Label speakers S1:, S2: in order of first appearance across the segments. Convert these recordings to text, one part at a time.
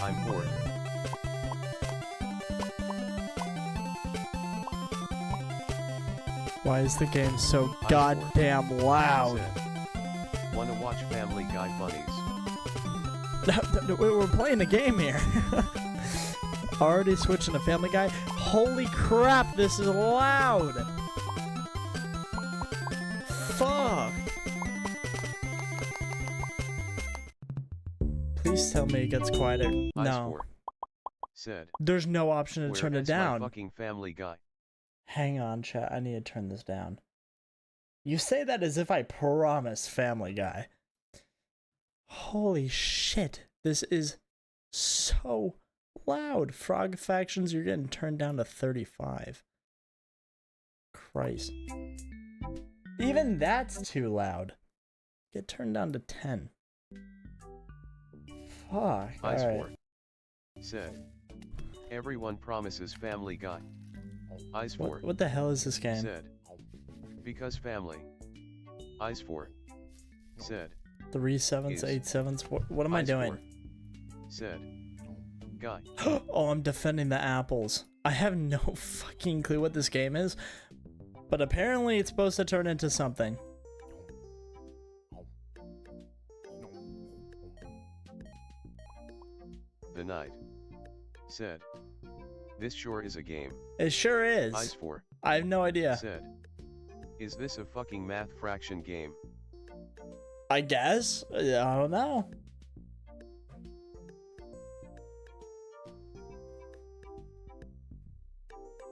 S1: I'm bored.
S2: Why is the game so
S1: I'm
S2: goddamn loud?
S1: Said. Wanna watch Family Guy funnies?
S2: We're playing a game here. Already switching to Family Guy. Holy crap, this is loud. Fuck. Please tell me it gets quieter. No.
S1: Said.
S2: There's no option to turn it down.
S1: My fucking Family Guy.
S2: Hang on, chat. I need to turn this down. You say that as if I promised Family Guy. Holy shit. This is so loud. Frog Factions, you're getting turned down to 35. Christ. Even that's too loud. Get turned down to 10. Fuck. Alright.
S1: Said. Everyone promises Family Guy.
S2: What the hell is this game?
S1: Said. Because family. Eyes for. Said.
S2: 3 7s, 8 7s. What am I doing?
S1: Said. Guy.
S2: Oh, I'm defending the apples. I have no fucking clue what this game is, but apparently it's supposed to turn into something.
S1: The night. Said. This sure is a game.
S2: It sure is.
S1: Eyes for.
S2: I have no idea.
S1: Said. Is this a fucking math fraction game?
S2: I guess. I don't know.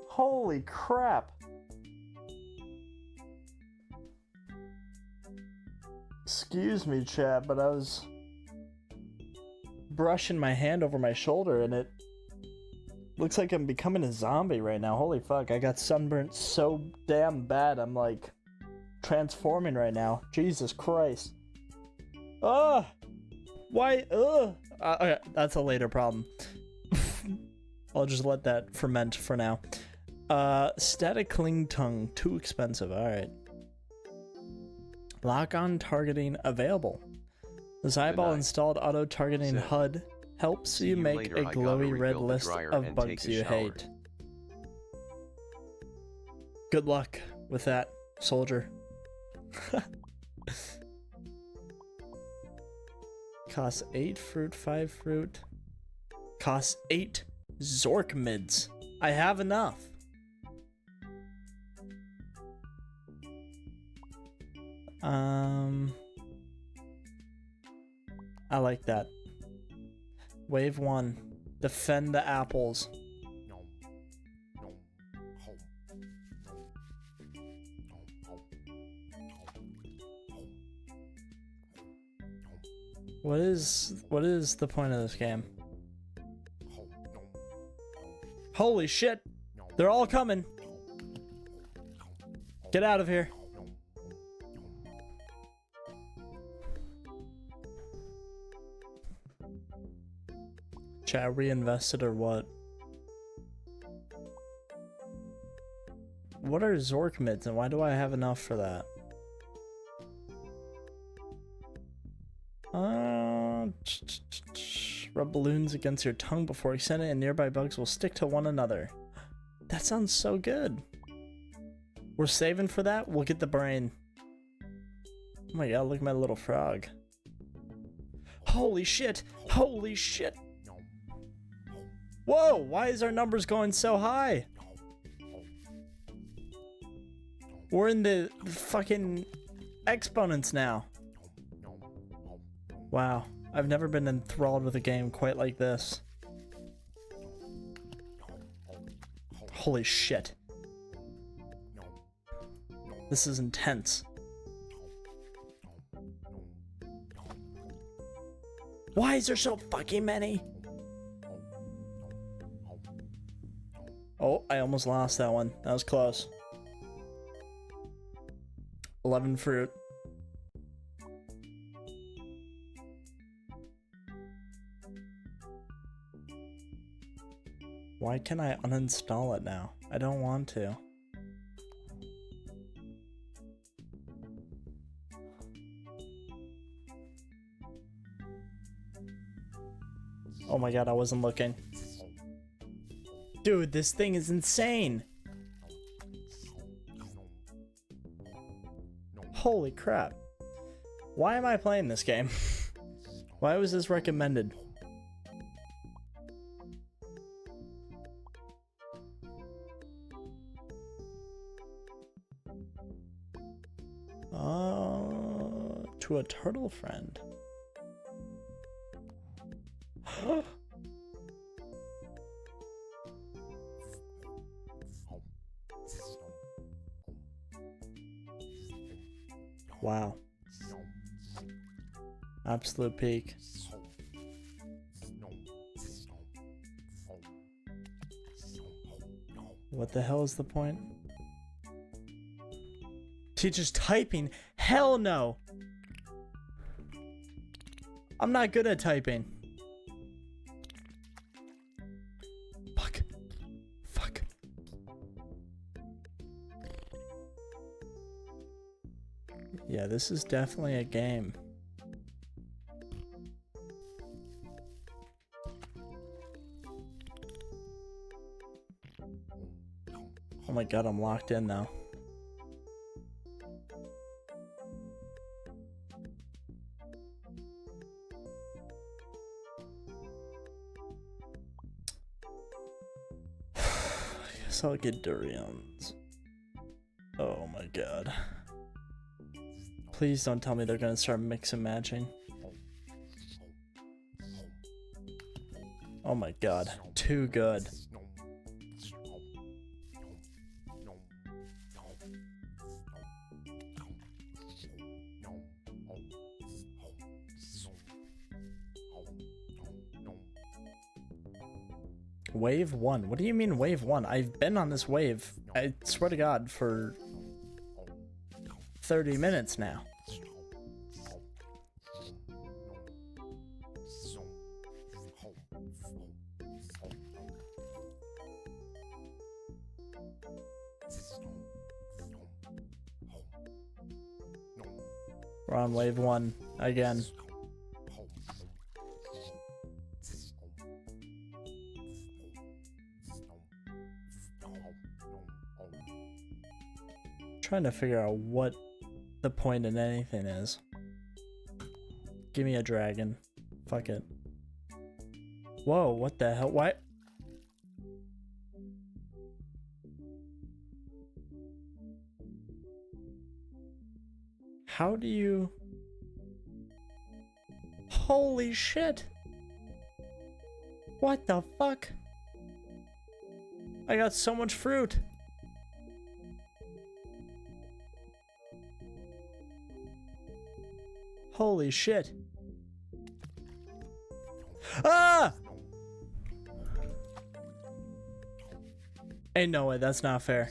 S2: Holy crap. Excuse me, chat, but I was brushing my hand over my shoulder and it looks like I'm becoming a zombie right now. Holy fuck, I got sunburnt so damn bad. I'm like transforming right now. Jesus Christ. Ugh. Why? Ugh. Okay, that's a later problem. I'll just let that ferment for now. Static cling tongue, too expensive. Alright. Lock on targeting available. The Zyball installed auto targeting HUD helps you make a glowy red list of bugs you hate. Good luck with that, soldier. Costs 8 fruit, 5 fruit. Costs 8 Zork mids. I have enough. I like that. Wave 1. Defend the apples. What is the point of this game? Holy shit! They're all coming! Get out of here. Chat reinvested or what? What are Zork mids and why do I have enough for that? Rub balloons against your tongue before extending and nearby bugs will stick to one another. That sounds so good. We're saving for that? We'll get the brain. Oh my god, look at my little frog. Holy shit! Holy shit! Whoa, why is our numbers going so high? We're in the fucking exponents now. Wow, I've never been enthralled with a game quite like this. Holy shit. This is intense. Why is there so fucking many? Oh, I almost lost that one. That was close. 11 fruit. Why can't I uninstall it now? I don't want to. Oh my god, I wasn't looking. Dude, this thing is insane. Holy crap. Why am I playing this game? Why was this recommended? To a turtle friend. Wow. Absolute peak. What the hell is the point? Teacher's typing? Hell no! I'm not good at typing. Fuck. Fuck. Yeah, this is definitely a game. Oh my god, I'm locked in now. I guess I'll get durians. Oh my god. Please don't tell me they're gonna start mix and matching. Oh my god, too good. Wave 1? What do you mean wave 1? I've been on this wave, I swear to god, for 30 minutes now. We're on wave 1 again. Trying to figure out what the point in anything is. Give me a dragon. Fuck it. Whoa, what the hell? Why? How do you... Holy shit! What the fuck? I got so much fruit. Holy shit. Ah! Ain't no way, that's not fair.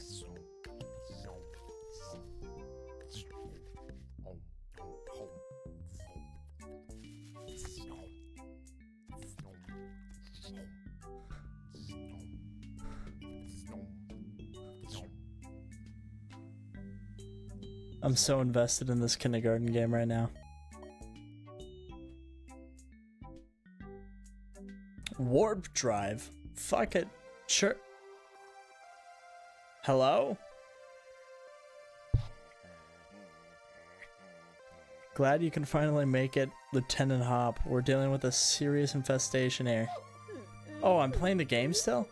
S2: I'm so invested in this kindergarten game right now. Warp drive? Fuck it. Sure. Hello? Glad you can finally make it, Lieutenant Hop. We're dealing with a serious infestation here. Oh, I'm playing the game still?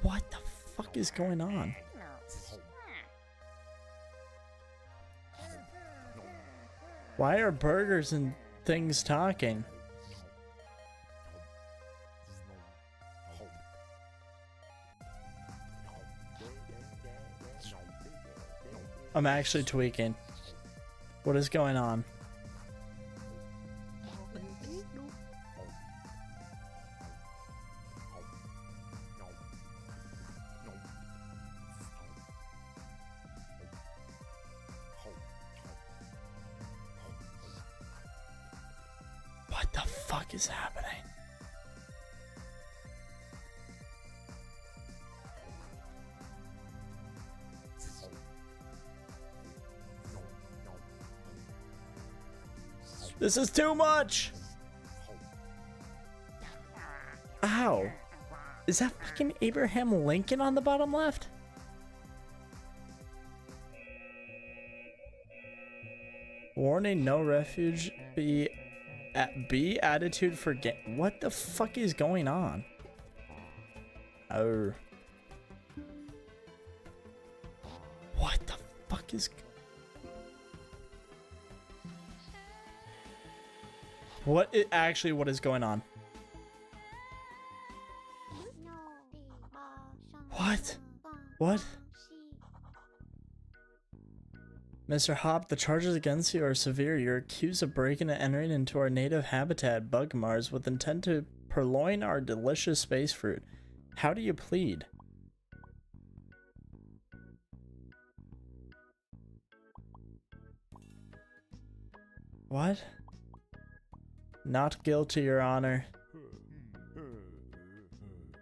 S2: What the fuck is going on? Why are burgers and things talking? I'm actually tweaking. What is going on? What the fuck is happening? This is too much! Ow. Is that fucking Abraham Lincoln on the bottom left? Warning, no refuge. B attitude for game. What the fuck is going on? Oh. What the fuck is... What is going on? What? What? Mr. Hop, the charges against you are severe. You're accused of breaking and entering into our native habitat, Bug Mars, with intent to purloin our delicious space fruit. How do you plead? What? Not guilty, Your Honor.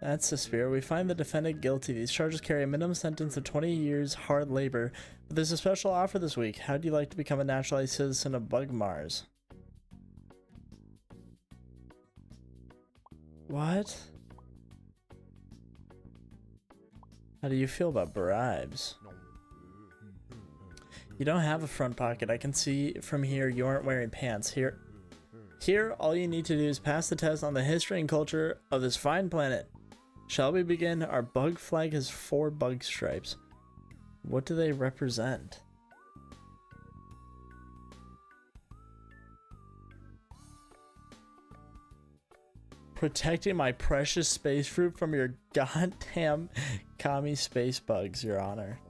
S2: That's the spirit. We find the defendant guilty. These charges carry a minimum sentence of 20 years hard labor. But there's a special offer this week. How do you like to become a naturalized citizen of Bug Mars? What? How do you feel about bribes? You don't have a front pocket. I can see from here you aren't wearing pants. Here, all you need to do is pass the test on the history and culture of this fine planet. Shall we begin? Our bug flag has 4 bug stripes. What do they represent? Protecting my precious space fruit from your goddamn commie space bugs, Your Honor.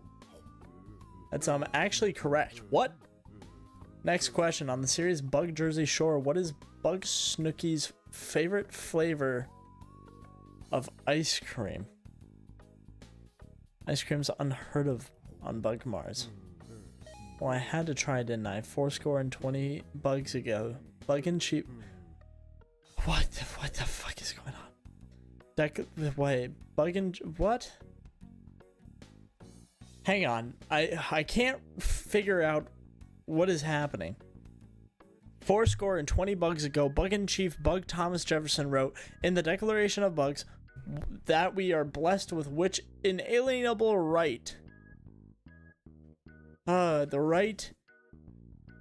S2: That's actually correct. What? Next question. On the series Bug Jersey Shore, what is Bug Snooky's favorite flavor of ice cream? Ice cream's unheard of on Bug Mars. Well, I had to try, didn't I? 420 bugs ago. Bug and cheap. What the fuck is going on? Wait, bug and what? Hang on. I can't figure out what is happening. 420 bugs ago, Bug and Chief Bug Thomas Jefferson wrote in the Declaration of Bugs that we are blessed with which inalienable right? The right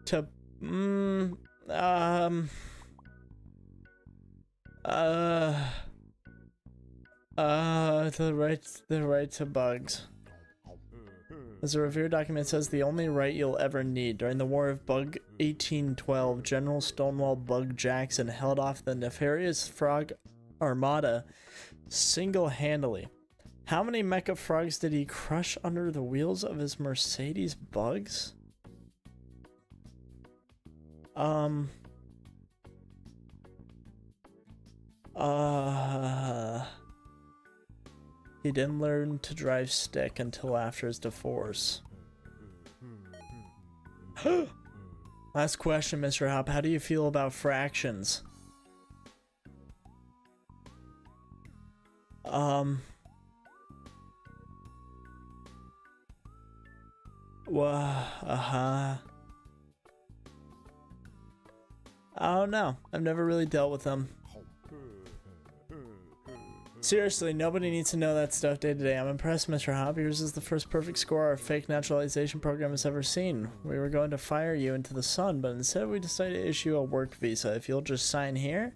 S2: to the right to bugs. As a revered document says, the only right you'll ever need. During the War of Bug 1812, General Stonewall Bug Jackson held off the nefarious frog armada single-handedly. How many mecha frogs did he crush under the wheels of his Mercedes bugs? He didn't learn to drive stick until after his divorce. Last question, Mr. Hop. How do you feel about fractions? I don't know. I've never really dealt with them. Seriously, nobody needs to know that stuff day to day. I'm impressed, Mr. Hop. Yours is the first perfect score our fake naturalization program has ever seen. We were going to fire you into the sun, but instead we decided to issue a work visa. If you'll just sign here.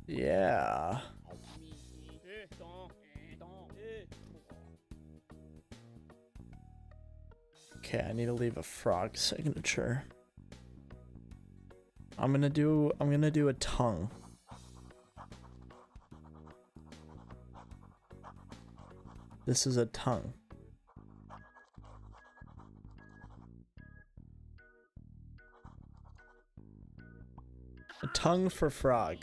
S2: Yeah. Okay, I need to leave a frog signature. I'm gonna do a tongue. This is a tongue. A tongue for frog.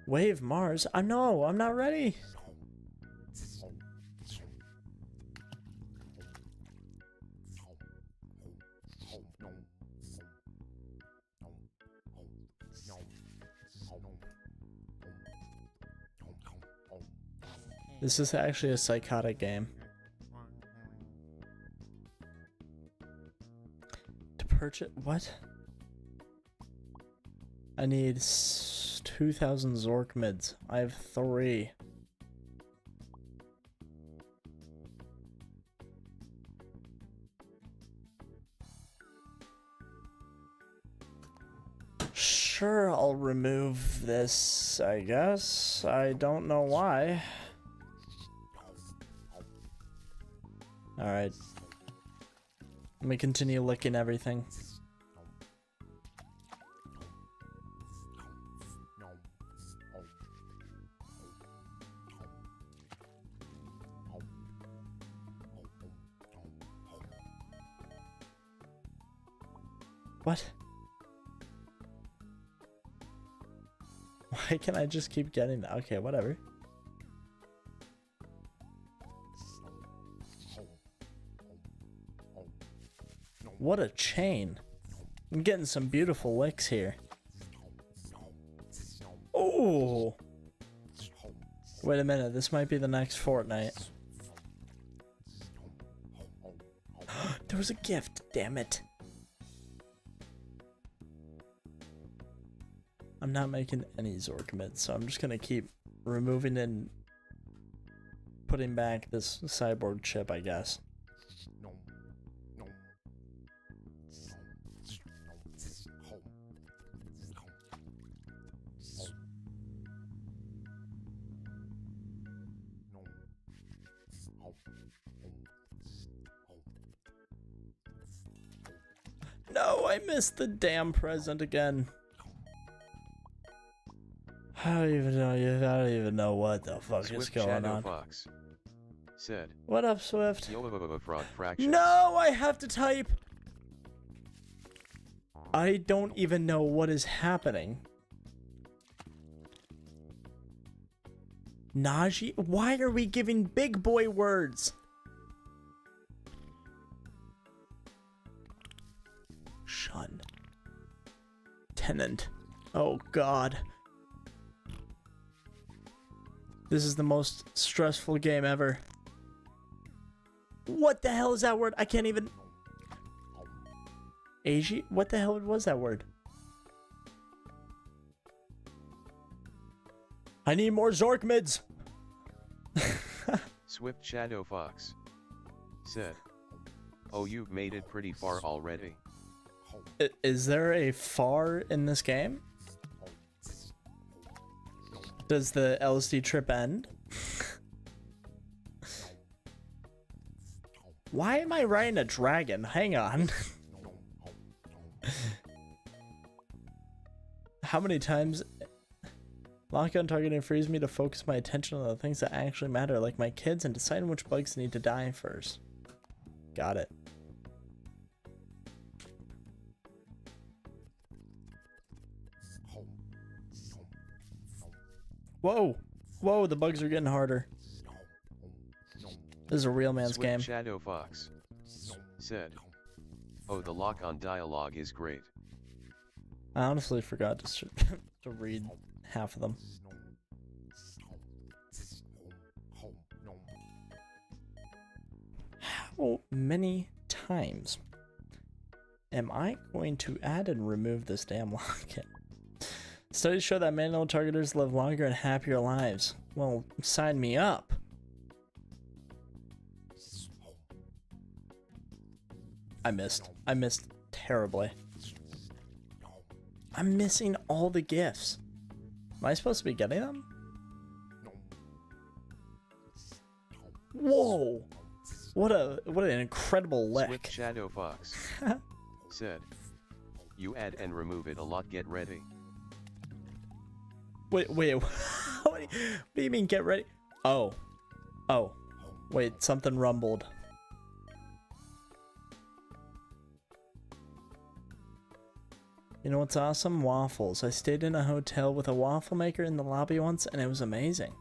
S2: Wave Mars? No, I'm not ready. This is actually a psychotic game. To purchase? What? I need 2,000 Zork mids. I have 3. Sure, I'll remove this, I guess. I don't know why. Alright. Let me continue licking everything. What? Why can't I just keep getting that? Okay, whatever. What a chain. I'm getting some beautiful licks here. Oh! Wait a minute, this might be the next Fortnite. There was a gift, damn it. I'm not making any Zork mids, so I'm just gonna keep removing and putting back this cyborg chip, I guess. No, I missed the damn present again. I don't even know what the fuck is going on.
S1: Fox said.
S2: What up, Swift?
S1: Frog fraction.
S2: No, I have to type. I don't even know what is happening. Najee? Why are we giving big boy words? Shun. Tenant. Oh god. This is the most stressful game ever. What the hell is that word? I can't even... Agi? What the hell was that word? I need more Zork mids!
S1: Swift Shadow Fox said. Oh, you've made it pretty far already.
S2: Is there a far in this game? Does the LSD trip end? Why am I riding a dragon? Hang on. How many times... Lockdown targeting frees me to focus my attention on the things that actually matter, like my kids, and deciding which bugs need to die first. Got it. Whoa! Whoa, the bugs are getting harder. This is a real man's game.
S1: Shadow Fox said. Oh, the lock-on dialogue is great.
S2: I honestly forgot to to read half of them. How many times am I going to add and remove this damn locket? Studies show that manual targeters live longer and happier lives. Well, sign me up. I missed terribly. I'm missing all the gifts. Am I supposed to be getting them? Whoa! What an incredible lick.
S1: Swift Shadow Fox said. You add and remove it a lot, get ready.
S2: Wait, what do you mean get ready? Oh. Wait, something rumbled. You know what's awesome? Waffles. I stayed in a hotel with a waffle maker in the lobby once and it was amazing.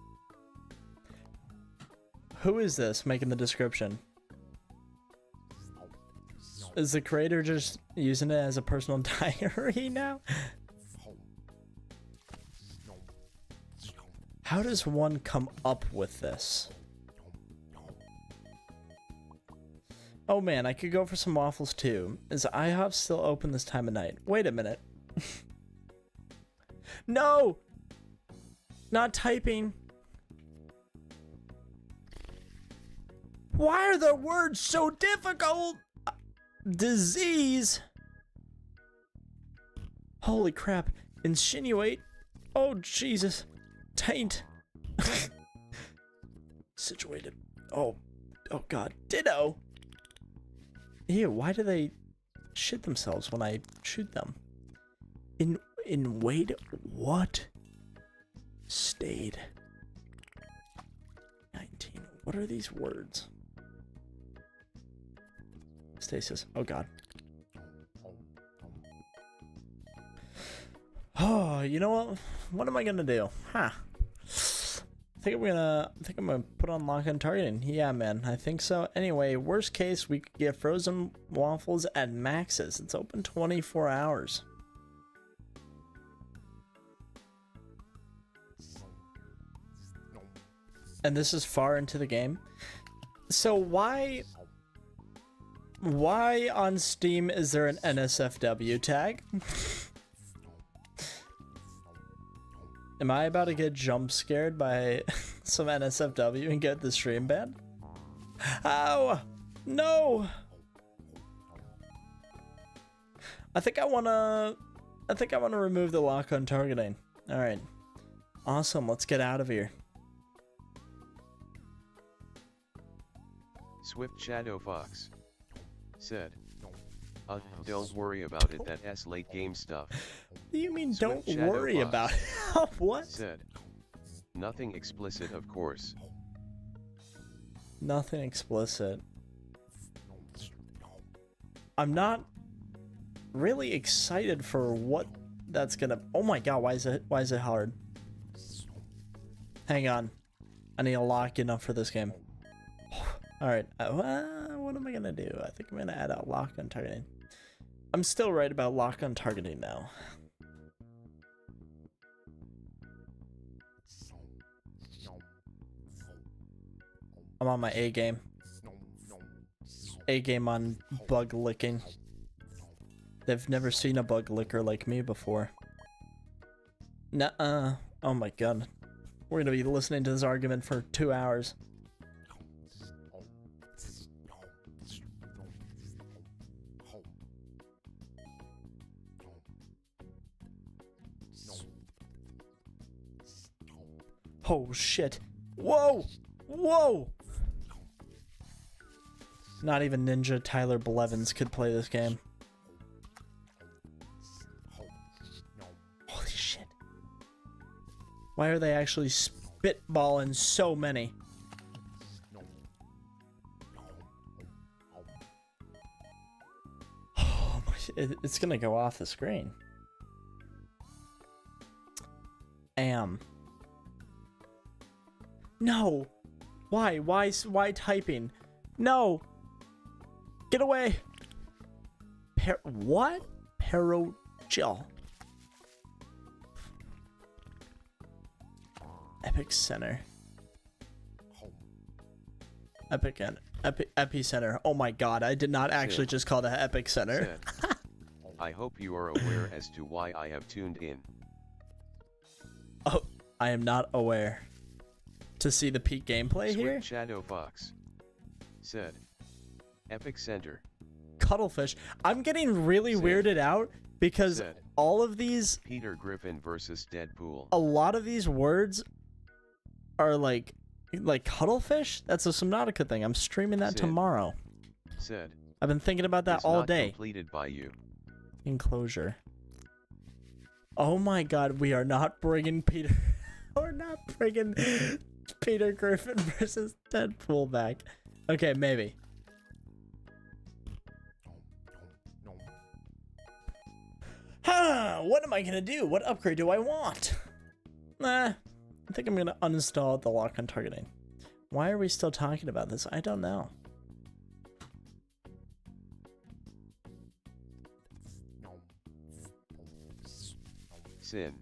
S2: Who is this making the description? Is the creator just using it as a personal diary now? How does one come up with this? Oh man, I could go for some waffles too. Is IHOP still open this time of night? Wait a minute. No! Not typing. Why are the words so difficult? Disease. Holy crap. Insinuate. Oh, Jesus. Taint. Situated. Oh. Oh, God. Ditto. Ew, why do they shit themselves when I shoot them? In wait, what? Stayed. 19. What are these words? Stasis. Oh, God. Oh, you know what? What am I gonna do? Huh. I think I'm gonna put on lock on targeting. Yeah, man, I think so. Anyway, worst case, we could get frozen waffles at Max's. It's open 24 hours. And this is far into the game. So why on Steam is there an NSFW tag? Am I about to get jump scared by some NSFW and get the stream banned? Ow! No! I think I wanna remove the lock on targeting. Alright. Awesome, let's get out of here.
S1: Swift Shadow Fox said, don't worry about it, that's late game stuff.
S2: What do you mean
S1: Swift
S2: don't
S1: Shadow
S2: worry
S1: Fox
S2: about it? What?
S1: said, nothing explicit, of course.
S2: Nothing explicit. I'm not really excited for what that's gonna. Oh my god, why is it hard? Hang on, I need to lock in up for this game. All right, what am I gonna do? I think I'm gonna add out lock on targeting. I'm still right about lock on targeting now. I'm on my A game. A game on bug licking. They've never seen a bug licker like me before. Nuh-uh. Oh my god. We're gonna be listening to this argument for 2 hours. Oh shit. Whoa! Whoa! Not even Ninja Tyler Blevins could play this game. Holy shit. Why are they actually spitballing so many? Oh my, it's gonna go off the screen. No! Why typing? No! Get away! What? Parogel. Epic Center. Epicenter. Oh my god, I did not actually just call that Epic Center.
S1: I hope you are aware as to why I have tuned in.
S2: Oh, I am not aware. To see the peak gameplay
S1: Swift
S2: here?
S1: Shadow Fox said, Epic Center.
S2: Cuttlefish. I'm getting really weirded out because all of these
S1: Peter Griffin versus Deadpool.
S2: A lot of these words are like cuttlefish. That's a Subnautica thing. I'm streaming that tomorrow.
S1: Said,
S2: I've been thinking about that all day.
S1: Completed by you.
S2: Enclosure. Oh my god, we are not bringing Peter. We're not bringing Peter Griffin versus Deadpool back. Okay, maybe. Huh, what am I gonna do? What upgrade do I want? I think I'm gonna uninstall the lock on targeting. Why are we still talking about this? I don't know.
S1: Sin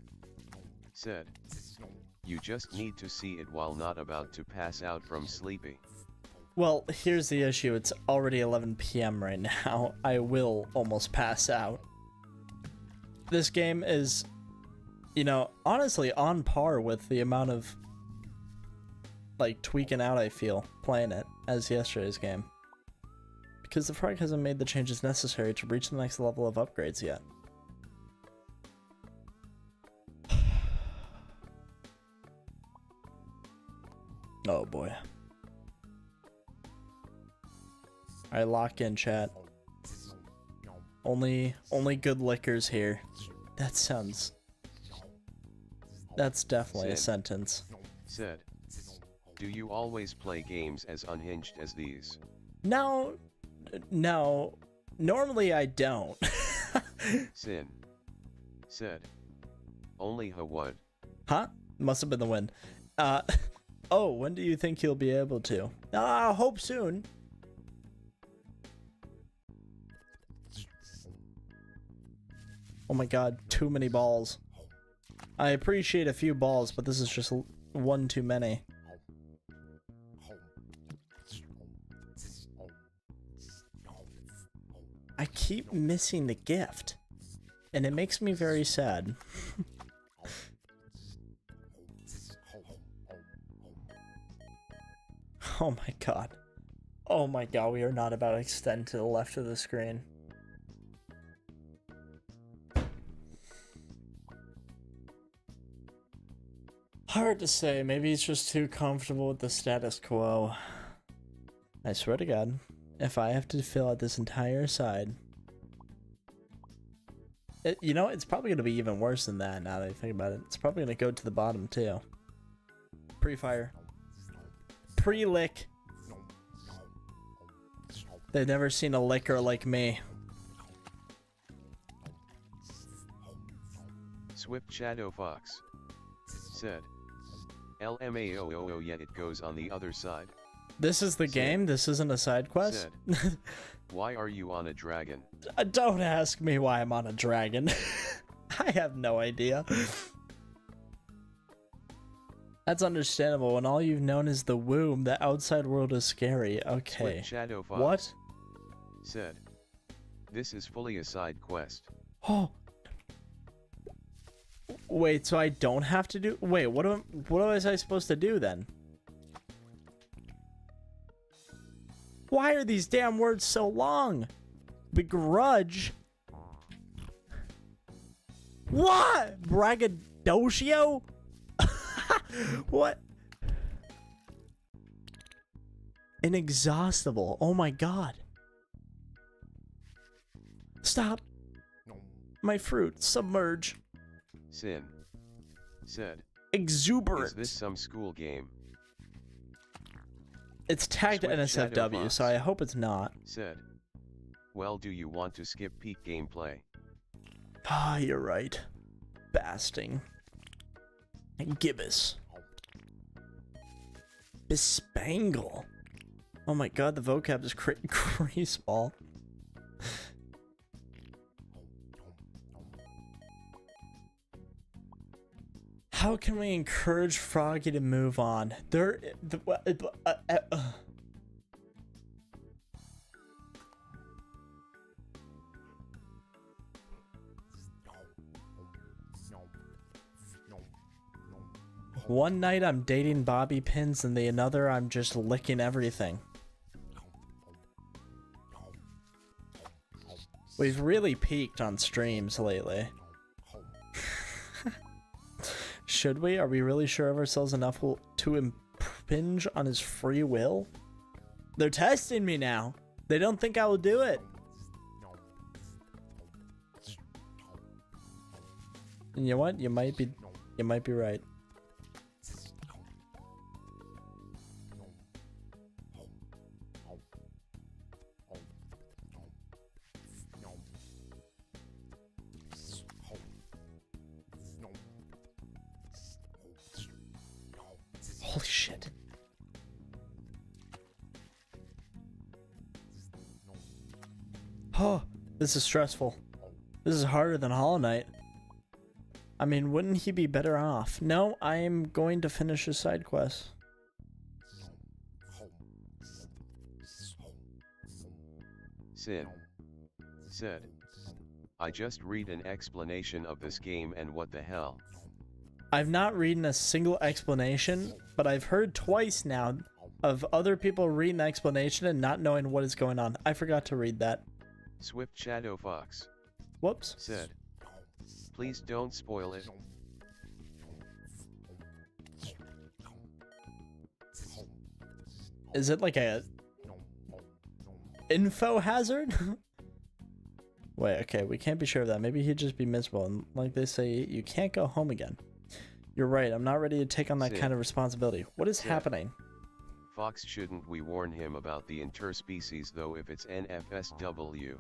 S1: said, you just need to see it while not about to pass out from sleeping.
S2: Well, here's the issue. It's already 11 p.m. right now. I will almost pass out. This game is, you know, honestly on par with the amount of, like, tweaking out I feel playing it as yesterday's game. Because the frog hasn't made the changes necessary to reach the next level of upgrades yet. Oh boy. Alright, lock in, chat. Only good liquors here. That sounds... That's definitely a sentence.
S1: Said. Do you always play games as unhinged as these?
S2: No. No. Normally I don't.
S1: Sin. Said. Only what?
S2: Huh? Must have been the wind. Oh, when do you think he'll be able to? I hope soon. Oh my god, too many balls. I appreciate a few balls, but this is just one too many. I keep missing the gift, and it makes me very sad. Oh my god. Oh my god, we are not about to extend to the left of the screen. Hard to say, maybe he's just too comfortable with the status quo. I swear to god, if I have to fill out this entire side... you know, it's probably going to be even worse than that now that I think about it. It's probably going to go to the bottom too. Pre-fire. Pre-lick. They've never seen a licker like me.
S1: Swift Shadow Fox. Said. LMAOOO, yet it goes on the other side.
S2: This is the game? This isn't a side quest?
S1: Said. Why are you on a dragon?
S2: Don't ask me why I'm on a dragon. I have no idea. That's understandable when all you've known is the womb. The outside world is scary. Okay.
S1: Swift Shadow Fox.
S2: What?
S1: Said. This is fully a side quest.
S2: Oh. Wait, so I don't have to do... Wait, what was I supposed to do then? Why are these damn words so long? Begrudge? What? Braggadocio? What? Inexhaustible. Oh my god. Stop. My fruit. Submerge.
S1: Sin. Said.
S2: Exuberant.
S1: Is this some school game?
S2: It's tagged
S1: Swift Shadow
S2: NSFW,
S1: Fox.
S2: so I hope it's not.
S1: Said. Well, do you want to skip peak gameplay?
S2: Ah, you're right. Basting. Gibbous. Bespangle. Oh my god, the vocab is greaseball. How can we encourage Froggy to move on? One night I'm dating bobby pins and the another I'm just licking everything. We've really peaked on streams lately. Should we? Are we really sure of ourselves enough to impinge on his free will? They're testing me now. They don't think I will do it. And you know what? You might be right. Holy shit. Oh, this is stressful. This is harder than Hollow Knight. I mean, wouldn't he be better off? No, I am going to finish his side quest.
S1: Sin said, I just read an explanation of this game and what the hell.
S2: I've not read a single explanation, but I've heard twice now of other people reading the explanation and not knowing what is going on. I forgot to read that.
S1: Swift Shadow Fox
S2: Whoops.
S1: said, please don't spoil it.
S2: Is it like a info hazard? Wait, okay, we can't be sure of that. Maybe he'd just be miserable, and like they say, you can't go home again. You're right, I'm not ready to take on that kind of responsibility. What is happening?
S1: Fox, shouldn't we warn him about the interspecies though if it's NFSW?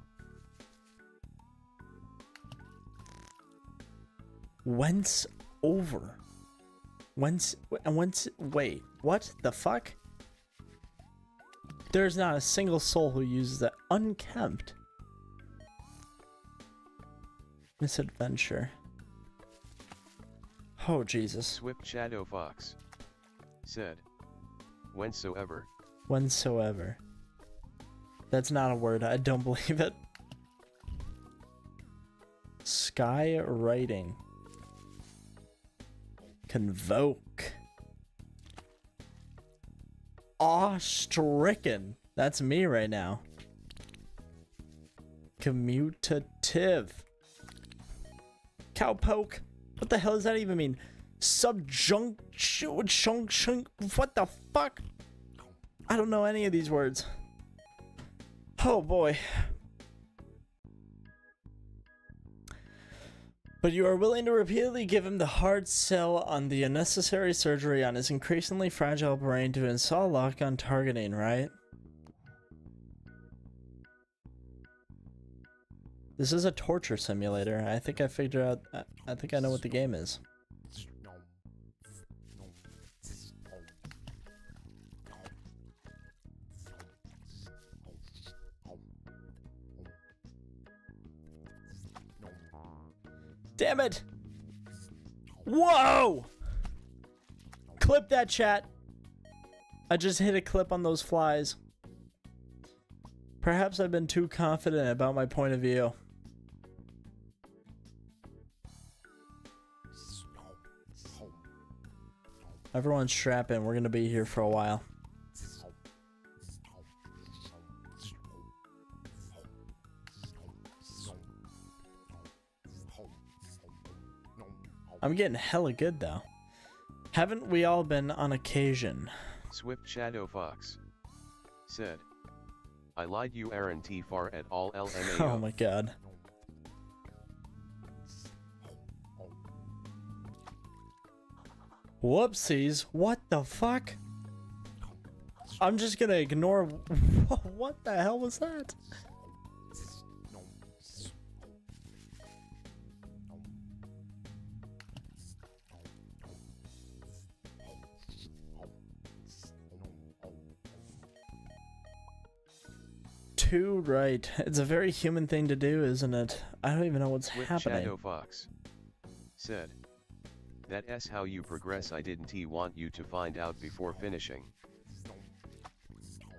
S2: Whence over? Whence, wait, what the fuck? There's not a single soul who uses that. Unkempt. Misadventure. Oh, Jesus.
S1: Swift Shadow Fox said, whensoever.
S2: Whensoever. That's not a word. I don't believe it. Sky writing. Convoke. Awe-stricken. That's me right now. Commutative. Cowpoke. What the hell does that even mean? Subjunction. What the fuck? I don't know any of these words. Oh boy. But you are willing to repeatedly give him the hard sell on the unnecessary surgery on his increasingly fragile brain to install lock on targeting, right? This is a torture simulator. I think I figured out. I think I know what the game is. Damn it! Whoa! Clip that, chat. I just hit a clip on those flies. Perhaps I've been too confident about my point of view. Everyone strap in. We're gonna be here for a while. I'm getting hella good though. Haven't we all been on occasion?
S1: Swift Shadow Fox said, I lied you aren't far at all LMAO.
S2: Oh my god. Whoopsies. What the fuck? I'm just gonna ignore. What the hell was that? Too right. It's a very human thing to do, isn't it? I don't even know what's happening.
S1: Shadow Fox said, that's how you progress. I didn't want you to find out before finishing.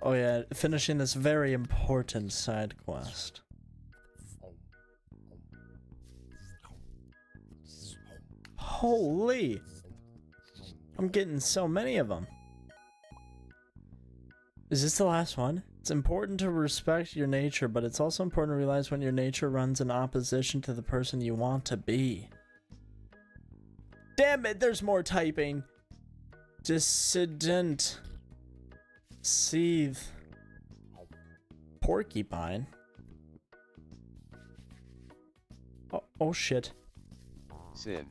S2: Oh yeah, finishing this very important side quest. Holy! I'm getting so many of them. Is this the last one? It's important to respect your nature, but it's also important to realize when your nature runs in opposition to the person you want to be. Damn it, there's more typing. Dissident. Seethe. Porcupine. Oh shit.
S1: Sin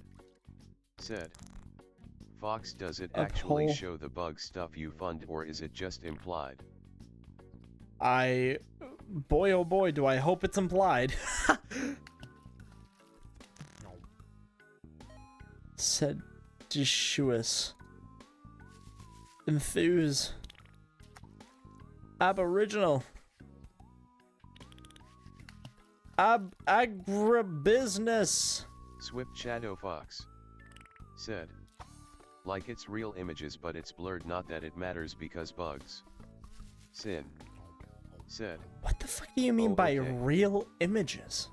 S1: said, Fox, does it actually show the bug stuff you fund, or is it just implied?
S2: Boy oh boy, do I hope it's implied. Seditious. Enthuse. Aboriginal. Agribusiness.
S1: Swift Shadow Fox said, like it's real images but it's blurred, not that it matters because bugs. Sin said.
S2: What the fuck do you mean
S1: Oh,
S2: by
S1: okay.
S2: real images?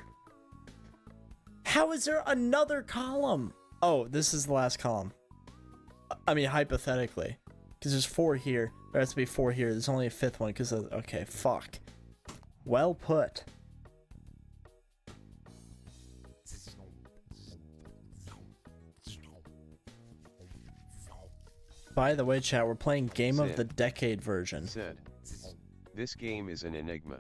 S2: How is there another column? Oh, this is the last column. I mean, hypothetically. Because there's 4 here. There has to be 4 here. There's only a 5th one because of... Okay, fuck. Well put. By the way, chat, we're playing Game of the Decade version.
S1: Said. This game is an enigma.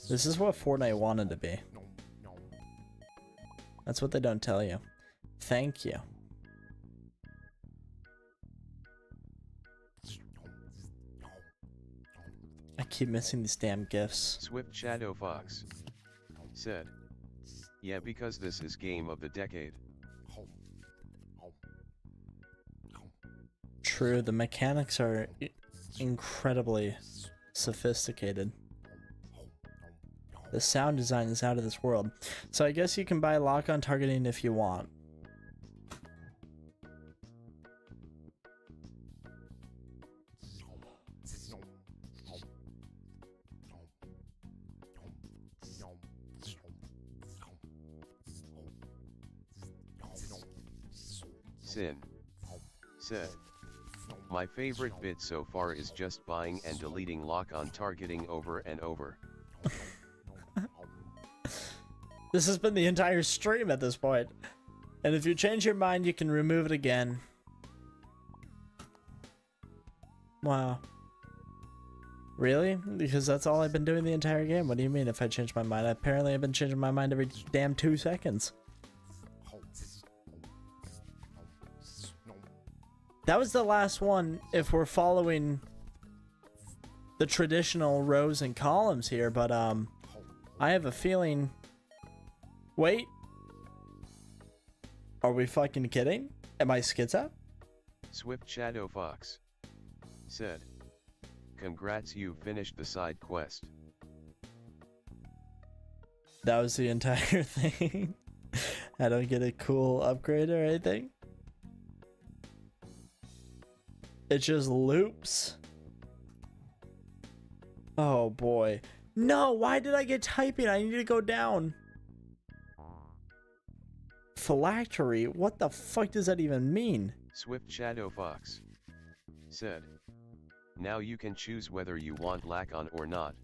S2: This is what Fortnite wanted to be. That's what they don't tell you. Thank you. I keep missing these damn gifts.
S1: Swift Shadow Fox said. Yeah, because this is Game of the Decade.
S2: True, the mechanics are incredibly sophisticated. The sound design is out of this world. So I guess you can buy lock-on targeting if you want.
S1: Sin said. My favorite bit so far is just buying and deleting lock-on targeting over and over.
S2: This has been the entire stream at this point. And if you change your mind, you can remove it again. Wow. Really? Because that's all I've been doing the entire game. What do you mean if I change my mind? Apparently I've been changing my mind every damn 2 seconds. That was the last one if we're following the traditional rows and columns here, but I have a feeling... Wait. Are we fucking kidding? Am I schizo?
S1: Swift Shadow Fox said. Congrats, you finished the side quest.
S2: That was the entire thing. I don't get a cool upgrade or anything. It just loops. Oh boy. No, why did I get typing? I need to go down. Phylactery? What the fuck does that even mean?
S1: Swift Shadow Fox said. Now you can choose whether you want lock-on or not.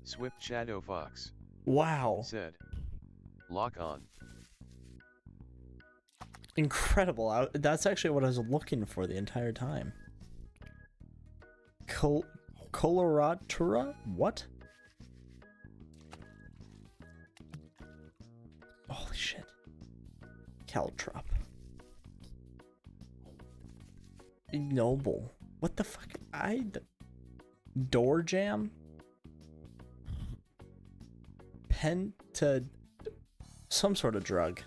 S1: Swift Shadow Fox
S2: Wow.
S1: said. Lock on.
S2: Incredible. That's actually what I was looking for the entire time. Coloratura? What? Holy shit. Caltrop. Ignoble. What the fuck? Door jam? Some sort of drug.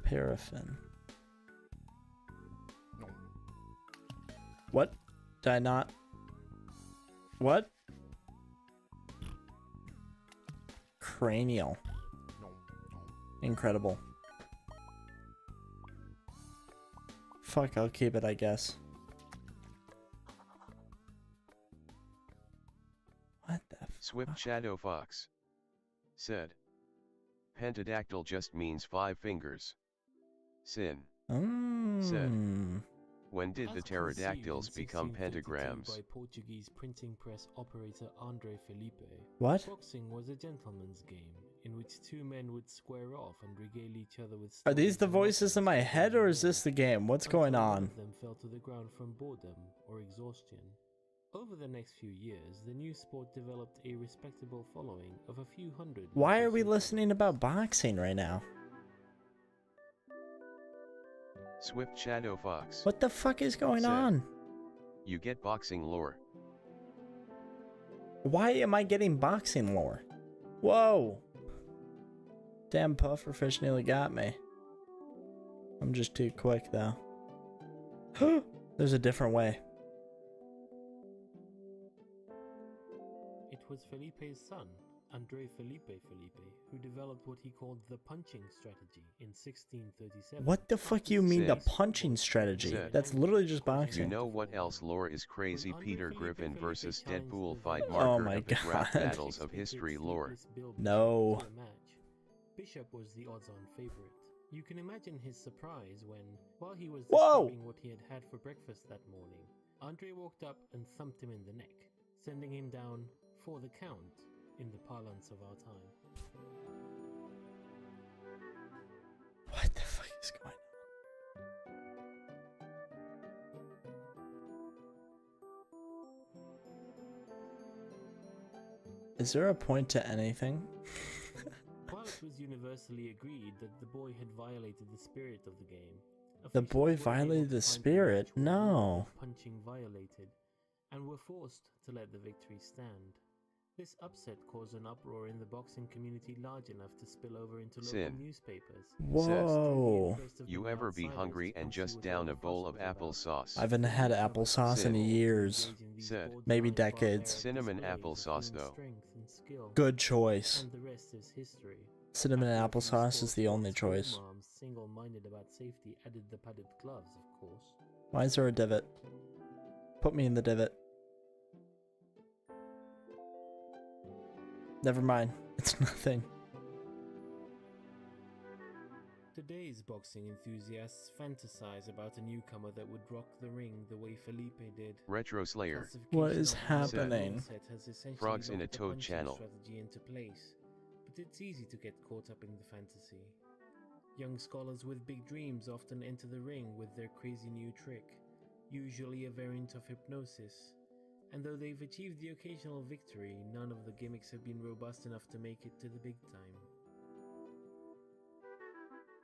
S2: Paraffin. What? Did I not? What? Cranial. Incredible. Fuck, I'll keep it, I guess. What the
S1: Swift Shadow Fox said. Pentadactyl just means 5 fingers. Sin said. When did the pterodactyls become pentagrams?
S3: By Portuguese printing press operator Andre Felipe.
S2: What?
S3: Boxing was a gentleman's game in which 2 men would square off and regale each other with.
S2: Are these the voices in my head, or is this the game? What's going on?
S3: One of them fell to the ground from boredom or exhaustion. Over the next few years, the new sport developed a respectable following of a few hundred.
S2: Why are we listening about boxing right now?
S1: Swift Shadow Fox.
S2: What the fuck is going on?
S1: You get boxing lore.
S2: Why am I getting boxing lore? Whoa! Damn pufferfish nearly got me. I'm just too quick though. There's a different way.
S3: It was Felipe's son, André Felipe, who developed what he called the punching strategy in 1637.
S2: What the fuck you mean the punching strategy?
S1: Said.
S2: That's literally just
S1: You
S2: boxing.
S1: know what else lore is crazy? Peter Griffin versus Deadpool fight
S2: Oh
S1: marker
S2: my
S1: epic rap
S2: God.
S1: battles of history lore.
S2: No.
S3: Bishop was the odds-on favorite. You can imagine his surprise when, while he was
S2: Whoa!
S3: describing what he had had for breakfast that morning, Andre walked up and thumped him in the neck, sending him down for the count in the parlance of our time.
S2: What the fuck is going on? Is there a point to anything?
S3: While it was universally agreed that the boy had violated the spirit of the game,
S2: The boy
S3: officials were able
S2: violated
S3: to
S2: the
S3: find
S2: spirit?
S3: actual rule
S2: No.
S3: of punching violated, and were forced to let the victory stand. This upset caused an uproar in the boxing community large enough to spill over into local
S1: Sin.
S3: newspapers.
S2: Whoa.
S1: You ever be hungry and just down a bowl of applesauce?
S2: I haven't had applesauce in
S1: Sin.
S2: years.
S1: Said.
S2: Maybe decades.
S1: Cinnamon applesauce though.
S2: Good choice.
S3: And the rest is history.
S2: Cinnamon
S3: After a few
S2: applesauce is the
S3: sports
S2: only choice.
S3: moms, single-minded about safety, added the padded gloves, of course.
S2: Why is there a divot? Put me in the divot. Never mind. It's nothing.
S3: Today's boxing enthusiasts fantasize about a newcomer that would rock the ring the way Felipe did.
S1: Retro Slayer.
S2: What is
S3: Classification of the
S2: happening?
S3: rule set has essentially
S1: Frogs in a
S3: locked the
S1: Toad
S3: punching
S1: channel.
S3: strategy into place, but it's easy to get caught up in the fantasy. Young scholars with big dreams often enter the ring with their crazy new trick, usually a variant of hypnosis. And though they've achieved the occasional victory, none of the gimmicks have been robust enough to make it to the big time.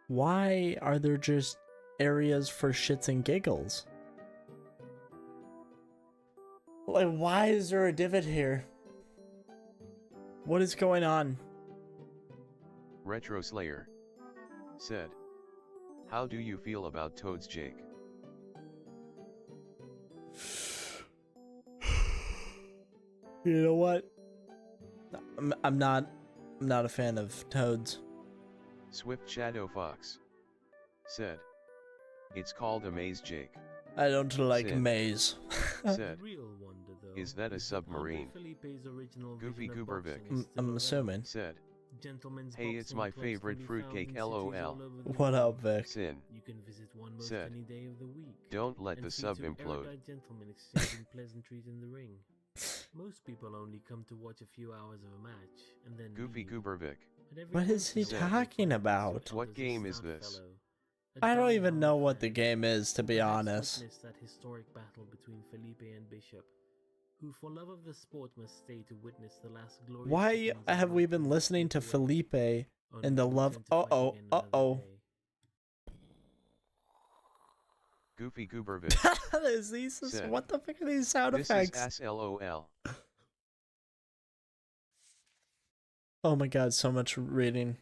S2: Why are there just areas for shits and giggles? Like, why is there a divot here? What is going on?
S1: Retro Slayer. Said. How do you feel about Toads, Jake?
S2: You know what? I'm not a fan of toads.
S1: Swift Shadow Fox. Said. It's called a maze, Jake.
S2: I don't like
S1: Sin.
S2: maze.
S1: Said.
S3: The real wonder, though,
S1: Is that a
S3: that
S1: submarine?
S3: Andre Felipe's original
S1: Goofy
S3: vision of
S1: Goobervic.
S3: boxing is still
S2: I'm
S3: alive.
S2: assuming.
S1: Said.
S3: Gentlemen's
S1: Hey, it's
S3: boxing
S1: my
S3: clubs
S1: favorite
S3: can be
S1: fruitcake,
S3: found in cities
S1: LOL.
S3: all over the
S2: What
S3: world.
S2: up, Vic?
S1: Sin.
S3: You can visit one most
S1: Said.
S3: any day of the week.
S1: Don't let
S3: and
S1: the
S3: see
S1: sub
S3: two
S1: implode.
S3: erudite gentlemen exchanging pleasantries in the ring. Most people only come to watch a few hours of a match and then
S1: Goofy
S3: leave.
S1: Goobervic.
S3: But every
S2: What is
S3: once
S2: he
S3: in a while,
S2: talking
S3: they find
S2: about?
S3: themselves
S1: What
S3: as a
S1: game is
S3: stout
S1: this?
S3: fellow, a
S2: I don't even
S3: die-hard
S2: know what the
S3: fan
S2: game is, to
S3: who
S2: be
S3: perhaps
S2: honest.
S3: witnessed that historic battle between Felipe and Bishop, who for love of the sport must stay to witness the last glorious
S2: Why
S3: seconds of
S2: have we
S3: life
S2: been
S3: before
S2: listening to
S3: slip away,
S2: Felipe
S3: only
S2: and the
S3: to
S2: love?
S3: return to fight
S2: Uh-oh,
S3: again another
S2: uh-oh.
S3: day?
S1: Goofy Goobervic.
S2: Is these,
S1: Said.
S2: what the fuck are these sound
S1: This is
S2: effects?
S1: ass LOL.
S2: Oh my god, so much reading.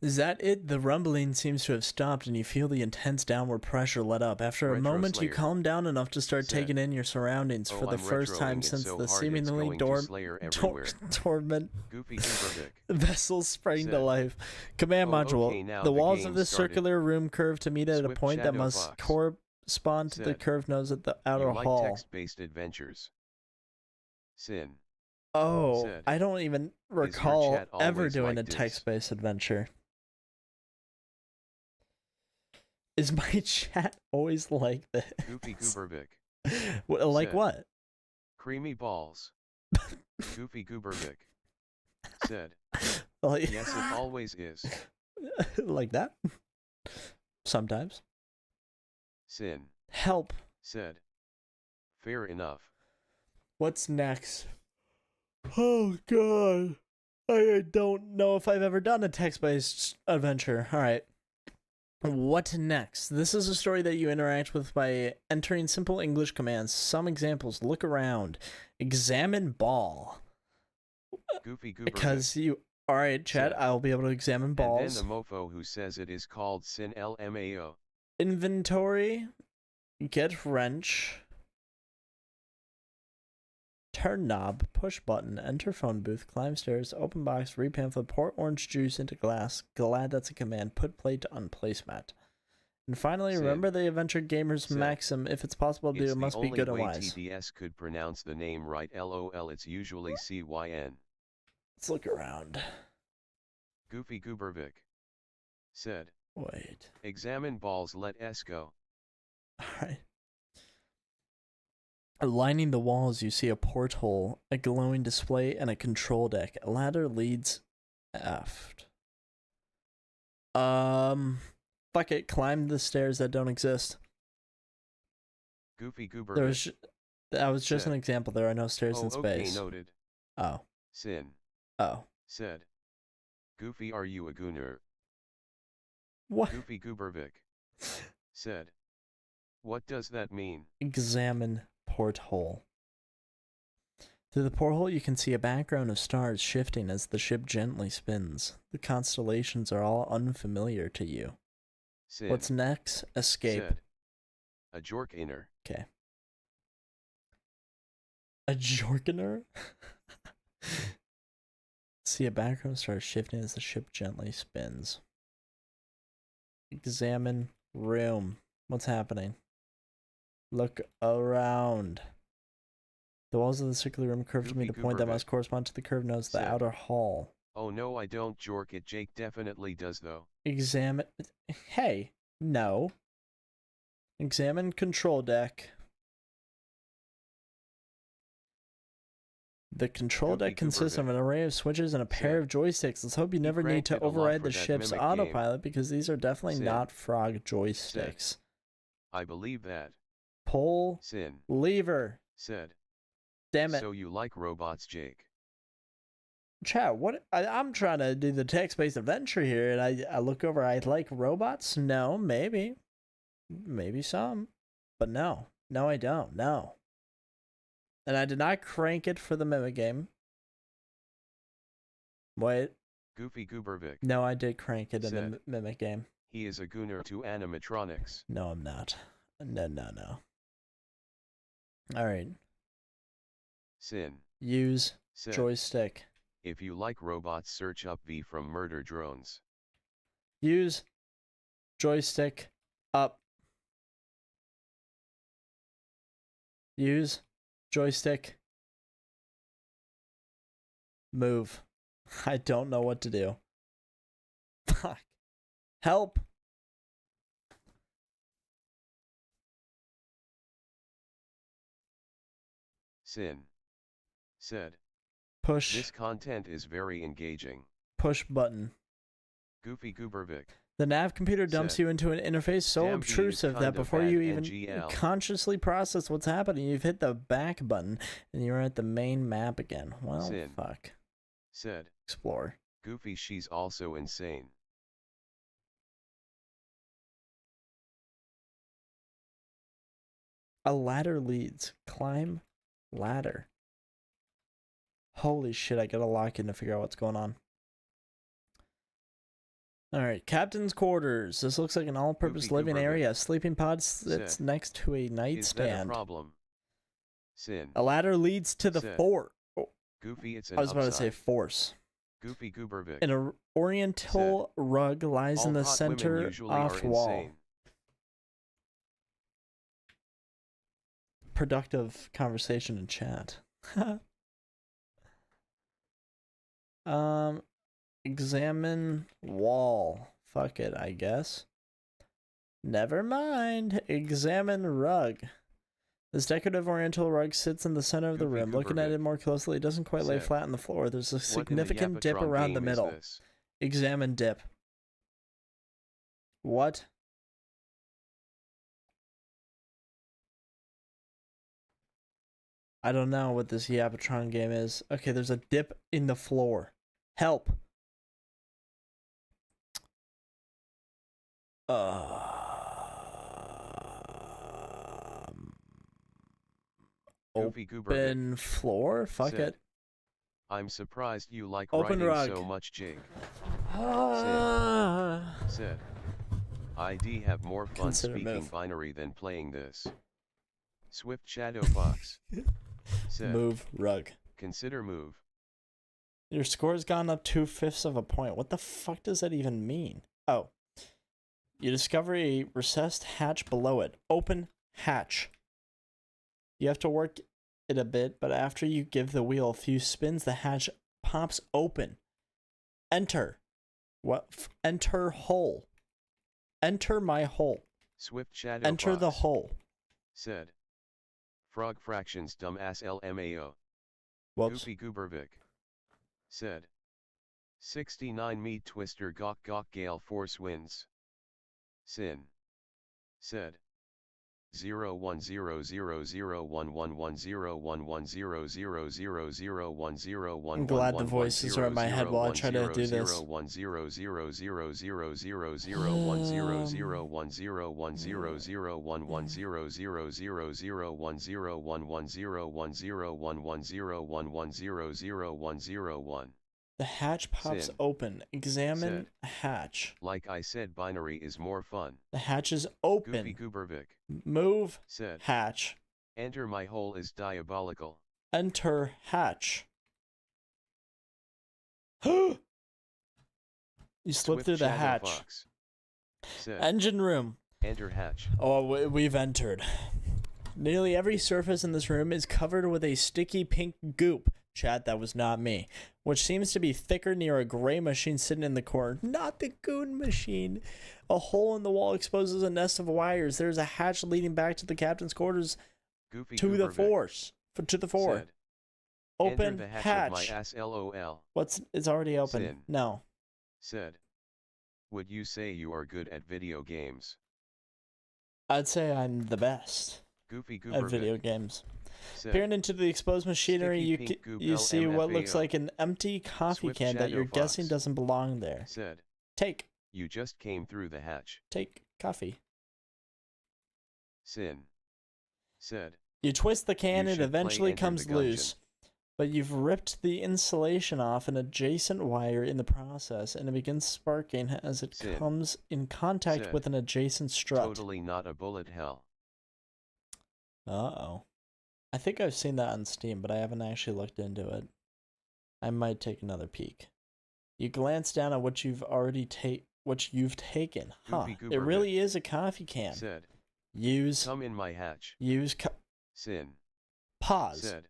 S2: Is that it? The rumbling seems to have stopped and you feel the intense downward pressure let up. After a
S1: Retro
S2: moment, you
S1: Slayer.
S2: calm down enough to start
S1: Said.
S2: taking in your surroundings for
S1: Oh,
S2: the
S1: I'm
S2: first time
S1: retroing it
S2: since
S1: so
S2: the
S1: hard it's
S2: seemingly
S1: going to Slayer everywhere.
S2: dormant
S1: Goofy Goobervic.
S2: vessels sprang to
S1: Said.
S2: life. Command
S1: Oh,
S2: module.
S1: okay, now
S2: the
S1: the
S2: walls
S1: game
S2: of this
S1: started.
S2: circular room curve to meet at a
S1: Swift
S2: point that
S1: Shadow
S2: must
S1: Fox.
S2: correspond to the
S1: Said.
S2: curved nose at the outer
S1: You like
S2: hall.
S1: text-based adventures. Sin.
S2: Oh,
S1: Said.
S2: I don't even
S1: your
S2: recall
S1: chat
S2: ever
S1: always
S2: doing
S1: like
S2: a
S1: this?
S2: text-based adventure. Is my chat always like this?
S1: Goofy Goobervic.
S2: Like
S1: Said.
S2: what?
S1: Creamy balls. Goofy Goobervic. Said.
S2: Like,
S1: Yes, it always is.
S2: like that? Sometimes.
S1: Sin.
S2: Help.
S1: Said. Fair enough.
S2: What's next? Oh god. I don't know if I've ever done a text-based adventure. Alright. What next? This is a story that you interact with by entering simple English commands. Some examples. Look around. Examine ball.
S1: Goofy Goobervic.
S2: Because you... Alright, chat,
S1: Said.
S2: I'll be able to examine balls.
S1: And then the mofo who says it is called Sin LMAO.
S2: Inventory. Get wrench. turn knob, push button, enter phone booth, climb stairs, open box, read pamphlet, pour orange juice into glass. Glad that's a command. Put plate on placemat. And finally,
S1: Sin.
S2: remember the adventure gamer's
S1: Sin.
S2: maxim: if it's possible to do, it must be good and wise.
S1: It's the only way TDS could pronounce the name right. LOL. It's usually CYN.
S2: Let's look around.
S1: Goofy Goobervik said.
S2: Wait.
S1: Examine balls. Let S go.
S2: Alright. Lining the walls, you see a porthole, a glowing display, and a control deck. A ladder leads aft. Fuck it, climb the stairs that don't exist.
S1: Goofy Goobervik.
S2: That was just
S1: said.
S2: an example. There are no stairs in space.
S1: Okay, noted.
S2: Oh.
S1: Sin.
S2: Oh.
S1: Said. Goofy, are you a gooner?
S2: What?
S1: Goofy Goobervik said. What does that mean?
S2: Examine porthole. Through the porthole, you can see a background of stars shifting as the ship gently spins. The constellations are all unfamiliar to you.
S1: Sin.
S2: What's next? Escape.
S1: Said. A Jorkaner.
S2: Okay. A Jorkaner? See a background start shifting as the ship gently spins. Examine room. What's happening? Look around. The walls of the circular room curve to meet a point that must correspond to the curved nose of the outer hall.
S1: Oh no, I don't jork it. Jake definitely does though.
S2: Examine... Hey, no. Examine control deck. The control deck consists of an array of switches and a pair of joysticks. Let's hope you never need to override the ship's autopilot, because these are definitely not frog joysticks.
S1: I believe that.
S2: Pull.
S1: Sin.
S2: Lever.
S1: Said.
S2: Damn it.
S1: So you like robots, Jake?
S2: Chat, what? I'm trying to do the text-based adventure here, and I look over, I like robots? No, maybe. Maybe some. But no. No, I don't. No. And I did not crank it for the mimic game. Wait.
S1: Goofy Goobervik.
S2: No, I did crank it in the mimic game.
S1: He is a gooner to animatronics.
S2: No, I'm not. No. Alright.
S1: Sin.
S2: Use
S1: Said.
S2: joystick.
S1: If you like robots, search up V from Murder Drones.
S2: Use joystick up. Use joystick. Move. I don't know what to do. Fuck. Help.
S1: Sin. Said.
S2: Push.
S1: This content is very engaging.
S2: Push button.
S1: Goofy Goobervik.
S2: The nav computer dumps you into an interface so obtrusive that before you even consciously process what's happening, you've hit the back button and you're at the main map again. Well, fuck.
S1: Said.
S2: Explore.
S1: Goofy, she's also insane.
S2: A ladder leads. Climb ladder. Holy shit, I gotta lock in to figure out what's going on. Alright, captain's quarters. This looks like an all-purpose living area. Sleeping pod sits next to a nightstand.
S1: Is that a problem? Sin.
S2: A ladder leads to the fort. Oh.
S1: Goofy, it's an
S2: I was about to say force.
S1: Goofy Goobervik.
S2: An oriental rug lies in the center off wall. Productive conversation in chat. Examine wall. Fuck it, I guess. Never mind. Examine rug. This decorative oriental rug sits in the center of the room. Looking at it more closely, it doesn't quite lay flat on the floor. There's a significant dip around the middle. Examine dip. What? I don't know what this Yapatron game is. Okay, there's a dip in the floor. Help. Open floor? Fuck it.
S1: I'm surprised you like
S2: open
S1: writing
S2: rug.
S1: So much, Jake. Said. ID have more fun speaking binary than playing this. Swift Shadow Box. Said.
S2: Move rug.
S1: Consider move.
S2: Your score's gone up 2/5 of a point. What the fuck does that even mean? Oh. You discover a recessed hatch below it. Open hatch. You have to work it a bit, but after you give the wheel a few spins, the hatch pops open. Enter. What? Enter hole. Enter my hole.
S1: Swift shadow
S2: Enter
S1: fox.
S2: the hole.
S1: Said. Frog fractions dumbass LMAO.
S2: Whoops.
S1: Goofy Goobervik. Said. 69 meat twister gawk gawk gale force winds. Sin. Said. 01000111011001000101011.
S2: I'm glad the voices are in my head while I try to do this.
S1: 01000001010101010101010101010101010.
S2: The hatch pops
S1: Sin.
S2: open. Examine
S1: Said.
S2: hatch.
S1: Like I said, binary is more fun.
S2: The hatch is
S1: Goofy
S2: open.
S1: Goobervik.
S2: Move
S1: Said.
S2: hatch.
S1: Enter my hole is diabolical.
S2: Enter hatch. You slip
S1: Swift
S2: through the
S1: shadow
S2: hatch.
S1: fox. Said.
S2: Engine room.
S1: Enter hatch.
S2: Oh, we've entered. Nearly every surface in this room is covered with a sticky pink goop. Chat, that was not me. Which seems to be thicker near a gray machine sitting in the corner. Not the goon machine. A hole in the wall exposes a nest of wires. There's a hatch leading back to the captain's quarters.
S1: Goofy
S2: To the
S1: Goobervik.
S2: force. To the fore.
S1: Said.
S2: Open
S1: Enter the hatch.
S2: hatch.
S1: Of my ass LOL.
S2: It's already open.
S1: Sin.
S2: No.
S1: Said. Would you say you are good at video games?
S2: I'd say I'm the best
S1: Goofy
S2: at
S1: Goobervik.
S2: video games.
S1: Said.
S2: Peering into the exposed machinery,
S1: Sticky
S2: you
S1: pink goop
S2: you see what
S1: LMFAO.
S2: looks like an empty coffee
S1: Swift
S2: can that
S1: shadow
S2: you're guessing
S1: fox.
S2: doesn't belong there.
S1: Said.
S2: Take
S1: You just came through the hatch.
S2: coffee.
S1: Sin. Said.
S2: You twist the can,
S1: You
S2: it
S1: should play
S2: eventually
S1: Enter
S2: comes
S1: the Gungeon.
S2: loose, but you've ripped the insulation off an adjacent wire in the process, and it begins sparking as it
S1: Sin.
S2: comes in contact
S1: Said.
S2: with an adjacent strut.
S1: Totally not a bullet hell.
S2: Uh-oh. I think I've seen that on Steam, but I haven't actually looked into it. I might take another peek. You glance down at what you've taken. Huh.
S1: Goofy
S2: It
S1: Goobervik.
S2: really is a coffee can.
S1: Said.
S2: Use
S1: Come in my hatch. Sin.
S2: pause.
S1: Said.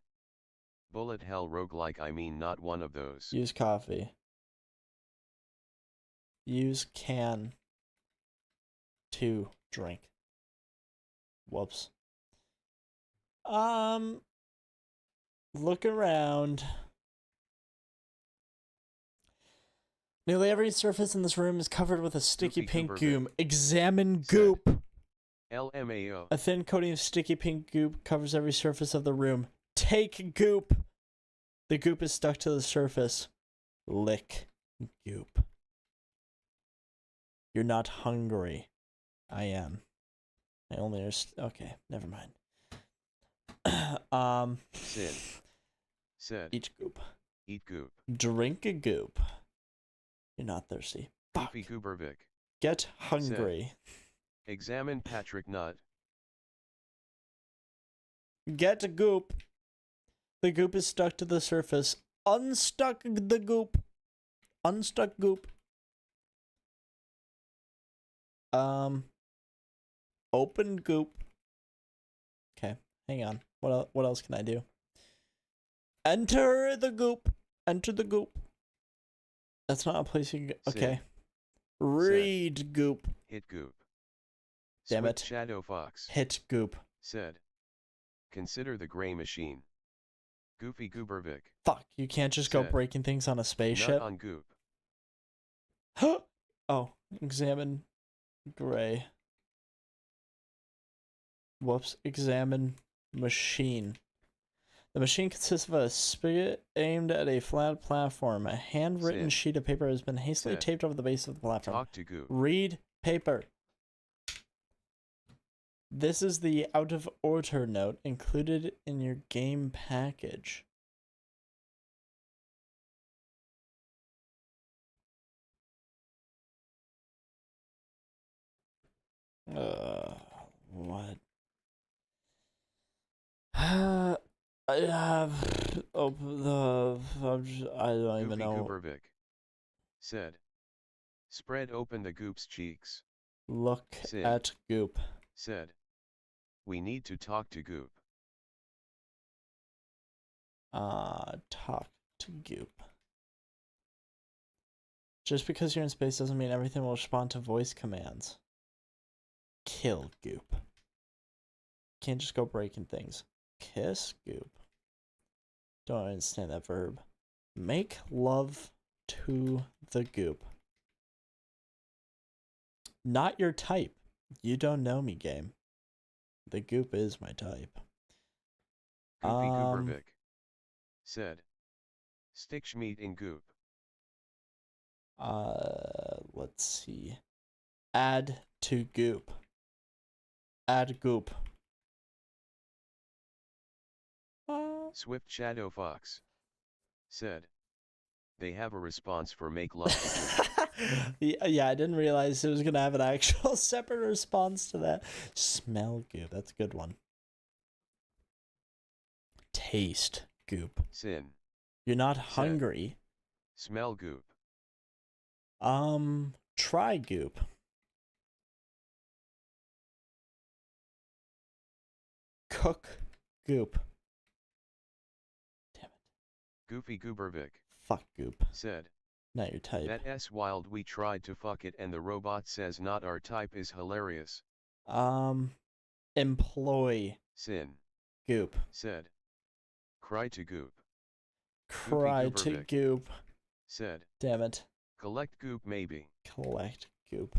S1: Bullet hell roguelike, I mean not one of those.
S2: Use coffee. Use can to drink. Whoops. Look around. Nearly every surface in this room is covered with a sticky
S1: Goofy
S2: pink
S1: Goobervik.
S2: goop. Examine
S1: Said.
S2: goop.
S1: LMAO.
S2: A thin coating of sticky pink goop covers every surface of the room. Take goop. The goop is stuck to the surface. Lick goop. You're not hungry. I am. I only understand. Okay, never mind.
S1: Sin. Said.
S2: Eat goop.
S1: Eat goop.
S2: Drink a goop. You're not thirsty. Fuck.
S1: Goofy Goobervik.
S2: Get hungry.
S1: Examine Patrick Nutt.
S2: Get a goop. The goop is stuck to the surface. Unstuck the goop. Unstuck goop. Open goop. Okay, hang on. What else can I do? Enter the goop. Enter the goop. That's not a place you can go. Okay. Read goop.
S1: Hit goop.
S2: Damn
S1: Swift
S2: it.
S1: Shadow Fox.
S2: Hit goop.
S1: Said. Consider the gray machine. Goofy Goobervik.
S2: Fuck, you can't just go
S1: Said.
S2: breaking things on a
S1: Nut
S2: spaceship.
S1: on goop.
S2: Oh, examine gray. Whoops, examine machine. The machine consists of a spigot aimed at a flat platform. A handwritten
S1: Sin.
S2: sheet of paper has been hastily
S1: Said.
S2: taped over the base of the platform.
S1: Talk to goop.
S2: Read paper. This is the out of order note included in your game package. What? I don't even
S1: Goofy
S2: know.
S1: Goobervik said. Spread open the goop's cheeks.
S2: Look
S1: Sin
S2: at Goop.
S1: said. We need to talk to Goop.
S2: Talk to Goop. Just because you're in space doesn't mean everything will respond to voice commands. Kill Goop. Can't just go breaking things. Kiss Goop. Don't understand that verb. Make love to the Goop. Not your type. You don't know me, game. The Goop is my type.
S1: Goofy Goobervik said. Stick Schmeat in Goop.
S2: Let's see. Add to Goop. Add Goop.
S1: Swift Shadow Fox said. They have a response for make love to Goop.
S2: Yeah, I didn't realize it was gonna have an actual separate response to that. Smell Goop. That's a good one. Taste Goop.
S1: Sin.
S2: You're not hungry.
S1: Smell Goop.
S2: Try Goop. Cook Goop. Damn it.
S1: Goofy Goobervik
S2: Fuck Goop.
S1: said.
S2: Not your type.
S1: That S wild we tried to fuck it and the robot says not our type is hilarious.
S2: Employ
S1: Sin
S2: Goop.
S1: said. Cry to Goop.
S2: Cry to
S1: Goobervik
S2: Goop.
S1: said.
S2: Damn it.
S1: Collect Goop maybe.
S2: Collect Goop.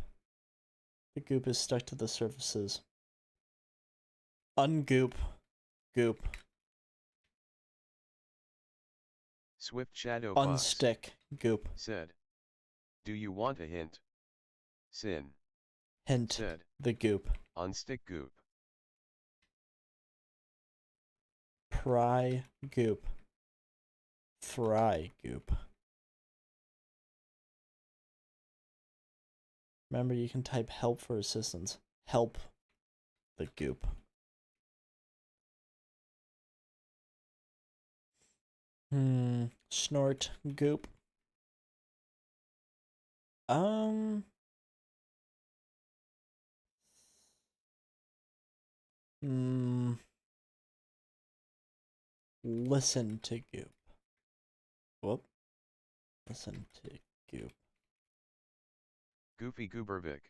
S2: The Goop is stuck to the surfaces. Ungoop. Goop.
S1: Swift Shadow Fox
S2: Unstick Goop.
S1: said. Do you want a hint? Sin
S2: Hint
S1: said.
S2: the Goop.
S1: Unstick Goop.
S2: Pry Goop. Fry Goop. Remember, you can type help for assistance. Help the Goop. Snort Goop. Listen to Goop. Whoop. Listen to Goop.
S1: Goofy Goobervik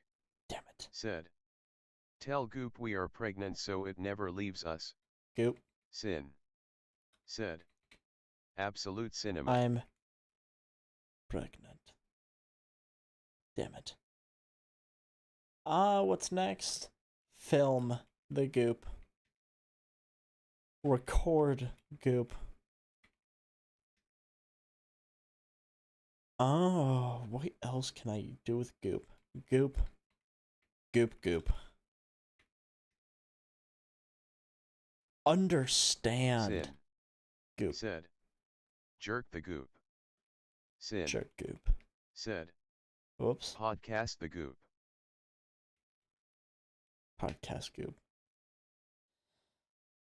S2: Damn it.
S1: said. Tell Goop we are pregnant so it never leaves us.
S2: Goop.
S1: Sin said. Absolute cinema.
S2: I'm pregnant. Damn it. What's next? Film the Goop. Record Goop. Oh, what else can I do with Goop? Goop. Goop Goop. Understand.
S1: Sin
S2: Goop.
S1: said. Jerk the Goop. Sin
S2: Jerk Goop.
S1: said.
S2: Whoops.
S1: Podcast the Goop.
S2: Podcast Goop.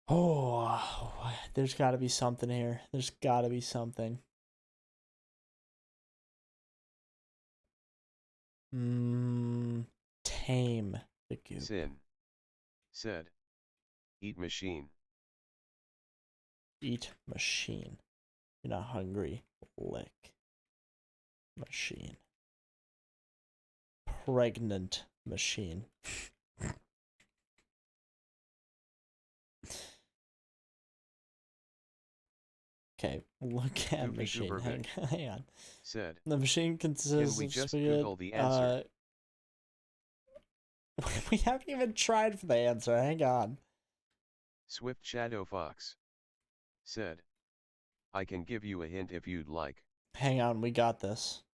S2: Oh, there's got to be something here. There's got to be something. Tame the Goop.
S1: Sin said. Eat machine.
S2: Eat machine. You're not hungry. Lick machine. Pregnant machine. Okay, look at
S1: Goofy
S2: machine.
S1: Goobervik
S2: Hang on.
S1: said.
S2: The machine consists
S1: Can we
S2: of
S1: just
S2: spaghetti.
S1: Google the answer?
S2: We haven't even tried for the answer. Hang on.
S1: Swift Shadow Fox said. I can give you a hint if you'd like.
S2: Hang on, we got this.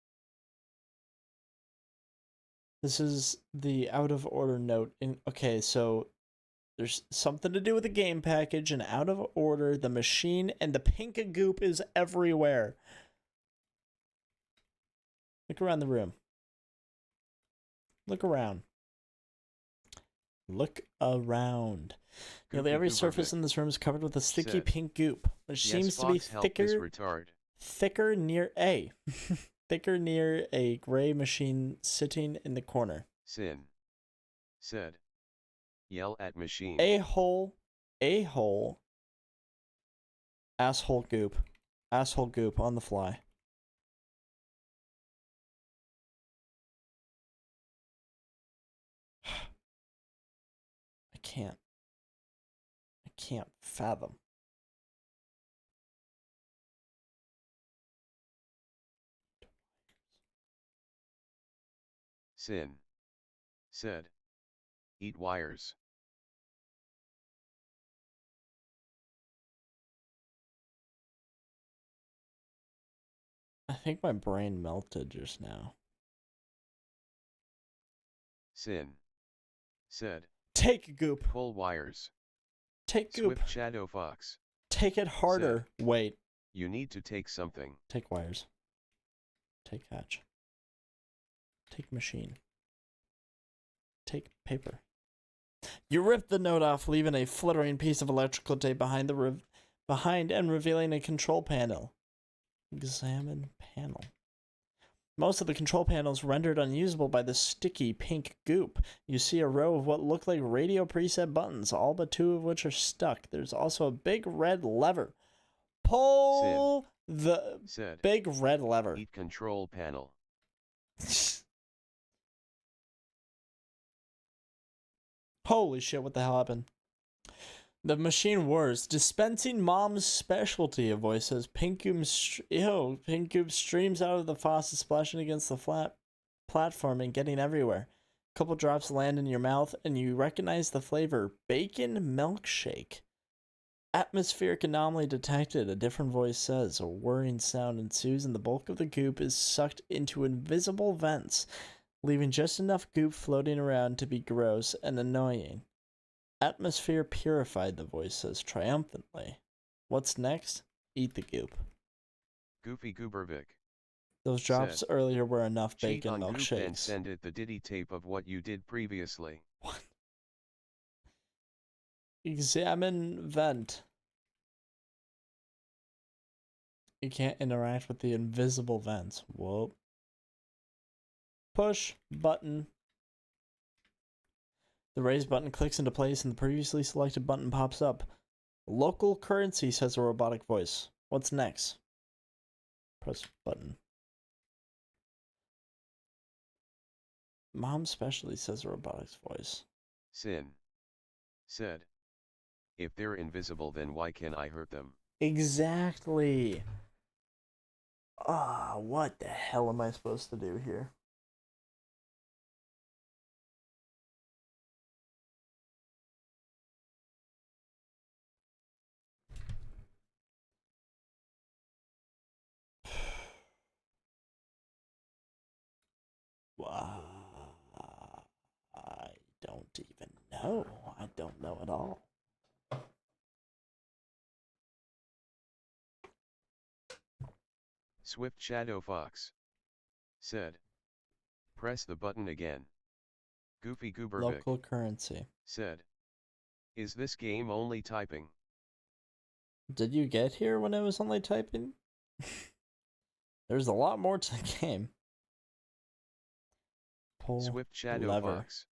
S2: This is the out of order note. Okay, so there's something to do with the game package, and out of order, the machine and the pink goop is everywhere. Look around the room. Look around. Look around. Nearly
S1: Goofy
S2: every
S1: Goober
S2: surface
S1: Vic.
S2: in this room is covered with a sticky
S1: Said.
S2: pink goop, which
S1: Yes,
S2: seems to be
S1: Fox help this retard.
S2: thicker near A. thicker near a gray machine sitting in the corner.
S1: Sin. Said. Yell at machine.
S2: A-hole, asshole goop on the fly. I can't fathom.
S1: Sin. Said. Eat wires.
S2: I think my brain melted just now.
S1: Sin. Said.
S2: Take goop.
S1: Pull wires.
S2: Take goop.
S1: Swift Shadow Fox.
S2: Take it harder.
S1: Said.
S2: Wait.
S1: You need to take something.
S2: Take wires. Take hatch. Take machine. Take paper. You rip the note off, leaving a flittering piece of electrical tape behind and revealing a control panel. Examine panel. Most of the control panel is rendered unusable by the sticky pink goop. You see a row of what look like radio preset buttons, all but 2 of which are stuck. There's also a big red lever. Pull the big red lever.
S1: Eat control panel.
S2: Holy shit, what the hell happened? The machine whirs, dispensing mom's specialty, a voice says. Pink goop streams out of the faucet, splashing against the flat platform and getting everywhere. A couple drops land in your mouth, and you recognize the flavor. Bacon milkshake. Atmospheric anomaly detected, a different voice says. A whirring sound ensues, and the bulk of the goop is sucked into invisible vents, leaving just enough goop floating around to be gross and annoying. Atmosphere purified, the voice says triumphantly. What's next? Eat the goop.
S1: Goofy Goobervic.
S2: Those drops
S1: Said.
S2: earlier were enough
S1: Cheat
S2: bacon
S1: on
S2: milkshakes.
S1: Goop and send it the Diddy tape of what you did previously.
S2: What? Examine vent. You can't interact with the invisible vents. Whoop. Push button. The raise button clicks into place and the previously selected button pops up. Local currency, says a robotic voice. What's next? Press button. Mom specialty, says a robotic's voice.
S1: Sin. Said. If they're invisible, then why can't I hurt them?
S2: Exactly. Ah, what the hell am I supposed to do here? I don't even know. I don't know at all.
S1: Swift Shadow Fox. Said. Press the button again. Goofy Goobervic.
S2: Local currency.
S1: Said. Is this game only typing?
S2: Did you get here when I was only typing? There's a lot more to the game. Pull
S1: Swift Shadow
S2: lever.
S1: Fox.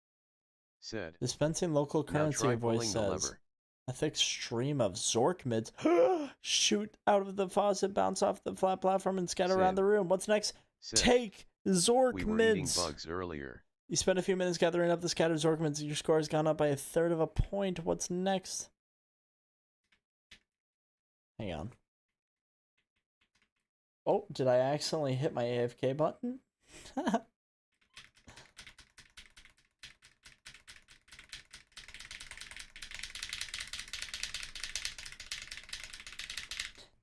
S1: Said.
S2: Dispensing local currency,
S1: now try
S2: a voice
S1: pulling the
S2: says.
S1: lever.
S2: A thick stream of Zork mids shoot out of the faucet, bounce off the flat platform, and scatter around the room. What's next?
S1: Said.
S2: Take Zork
S1: We were
S2: mids.
S1: eating bugs earlier.
S2: You spent a few minutes gathering up the scattered Zork mids. Your score has gone up by 1/3 of a point. What's next? Hang on. Oh, did I accidentally hit my AFK button?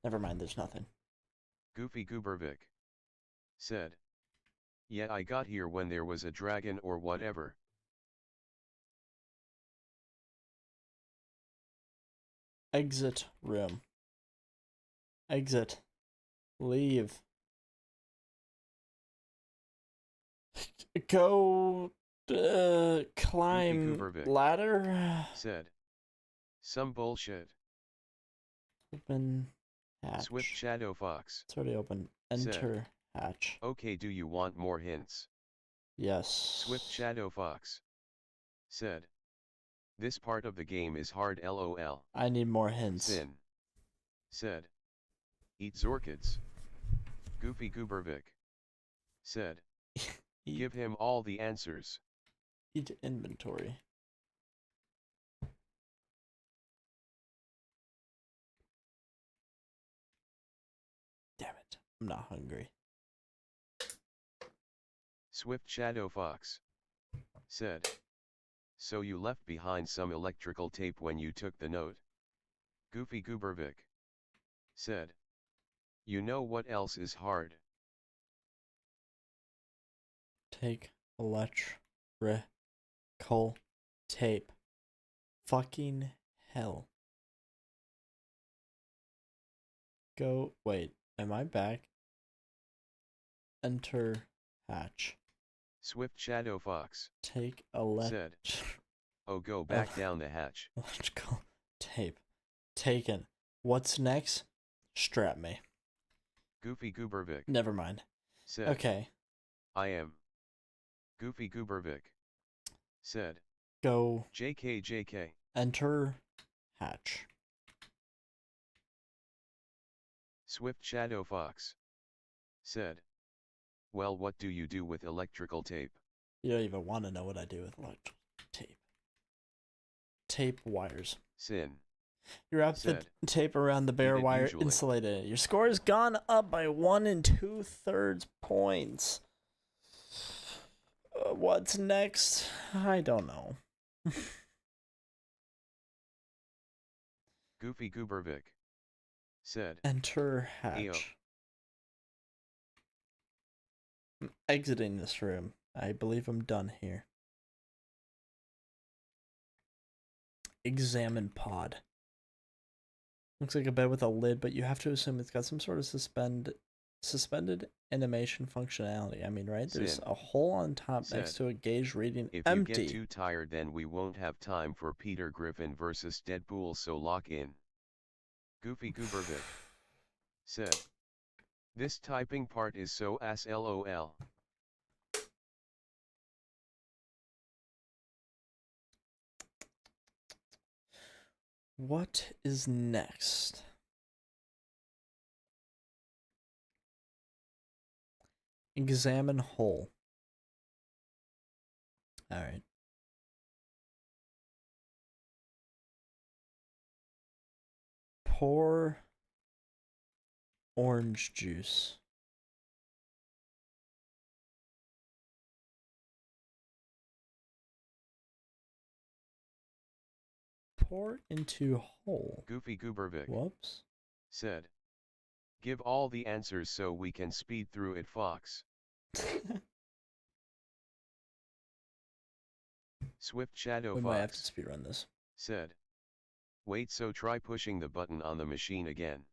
S2: Never mind, there's nothing.
S1: Goofy Goobervic. Said. Yeah, I got here when there was a dragon or whatever.
S2: Exit room. Exit. Leave. Go Climb
S1: Goobervik
S2: ladder.
S1: said. Some bullshit.
S2: Open hatch.
S1: Swift Shadow Fox
S2: It's already open.
S1: said.
S2: Enter hatch.
S1: Okay, do you want more hints?
S2: Yes.
S1: Swift Shadow Fox said. This part of the game is hard lol.
S2: I need more hints.
S1: Sin said. Eat Zorkids. Goofy Goobervik said. Give him all the answers.
S2: Eat inventory. Damn it. I'm not hungry.
S1: Swift Shadow Fox said. So you left behind some electrical tape when you took the note? Goofy Goobervik said. You know what else is hard?
S2: Take electrical tape. Fucking hell. Go. Wait. Am I back? Enter hatch.
S1: Swift Shadow Fox
S2: Take
S1: said. Oh, go back down the hatch.
S2: Electrical tape. Taken. What's next? Strap me.
S1: Goofy Goobervik
S2: Never mind.
S1: said.
S2: Okay.
S1: I am. Goofy Goobervik said.
S2: Go.
S1: JK.
S2: Enter hatch.
S1: Swift Shadow Fox said. Well, what do you do with electrical tape?
S2: You don't even want to know what I do with electrical tape. Tape wires.
S1: Sin
S2: You wrap the tape around the bare wire,
S1: usually.
S2: insulated it. Your score has gone up by 1 2/3 points. What's next? I don't know.
S1: Goofy Goobervik said.
S2: Enter hatch.
S1: Ew.
S2: I'm exiting this room. I believe I'm done here. Examine pod. Looks like a bed with a lid, but you have to assume it's got some sort of suspended animation functionality. I mean, right? There's a hole on top next to a gauge reading
S1: if
S2: empty.
S1: If you get too tired, then we won't have time for Peter Griffin versus Deadpool, so lock in. Goofy Goobervik said. This typing part is so ass lol.
S2: What is next? Examine hole. All right. Pour orange juice. Pour into hole.
S1: Goofy Goobervik
S2: Whoops.
S1: said. Give all the answers so we can speed through it, Fox. Swift Shadow
S2: We
S1: Fox
S2: might have to speedrun this.
S1: said. Wait, so try pushing the button on the machine again.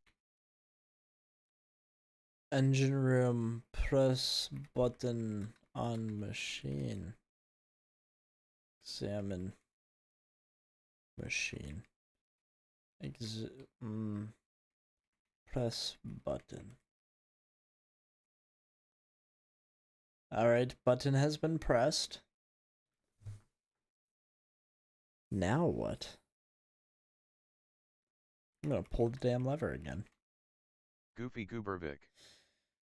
S2: Engine room, press button on machine. Examine machine. Press button. Alright, button has been pressed. Now what? I'm gonna pull the damn lever again.
S1: Goofy Goobervik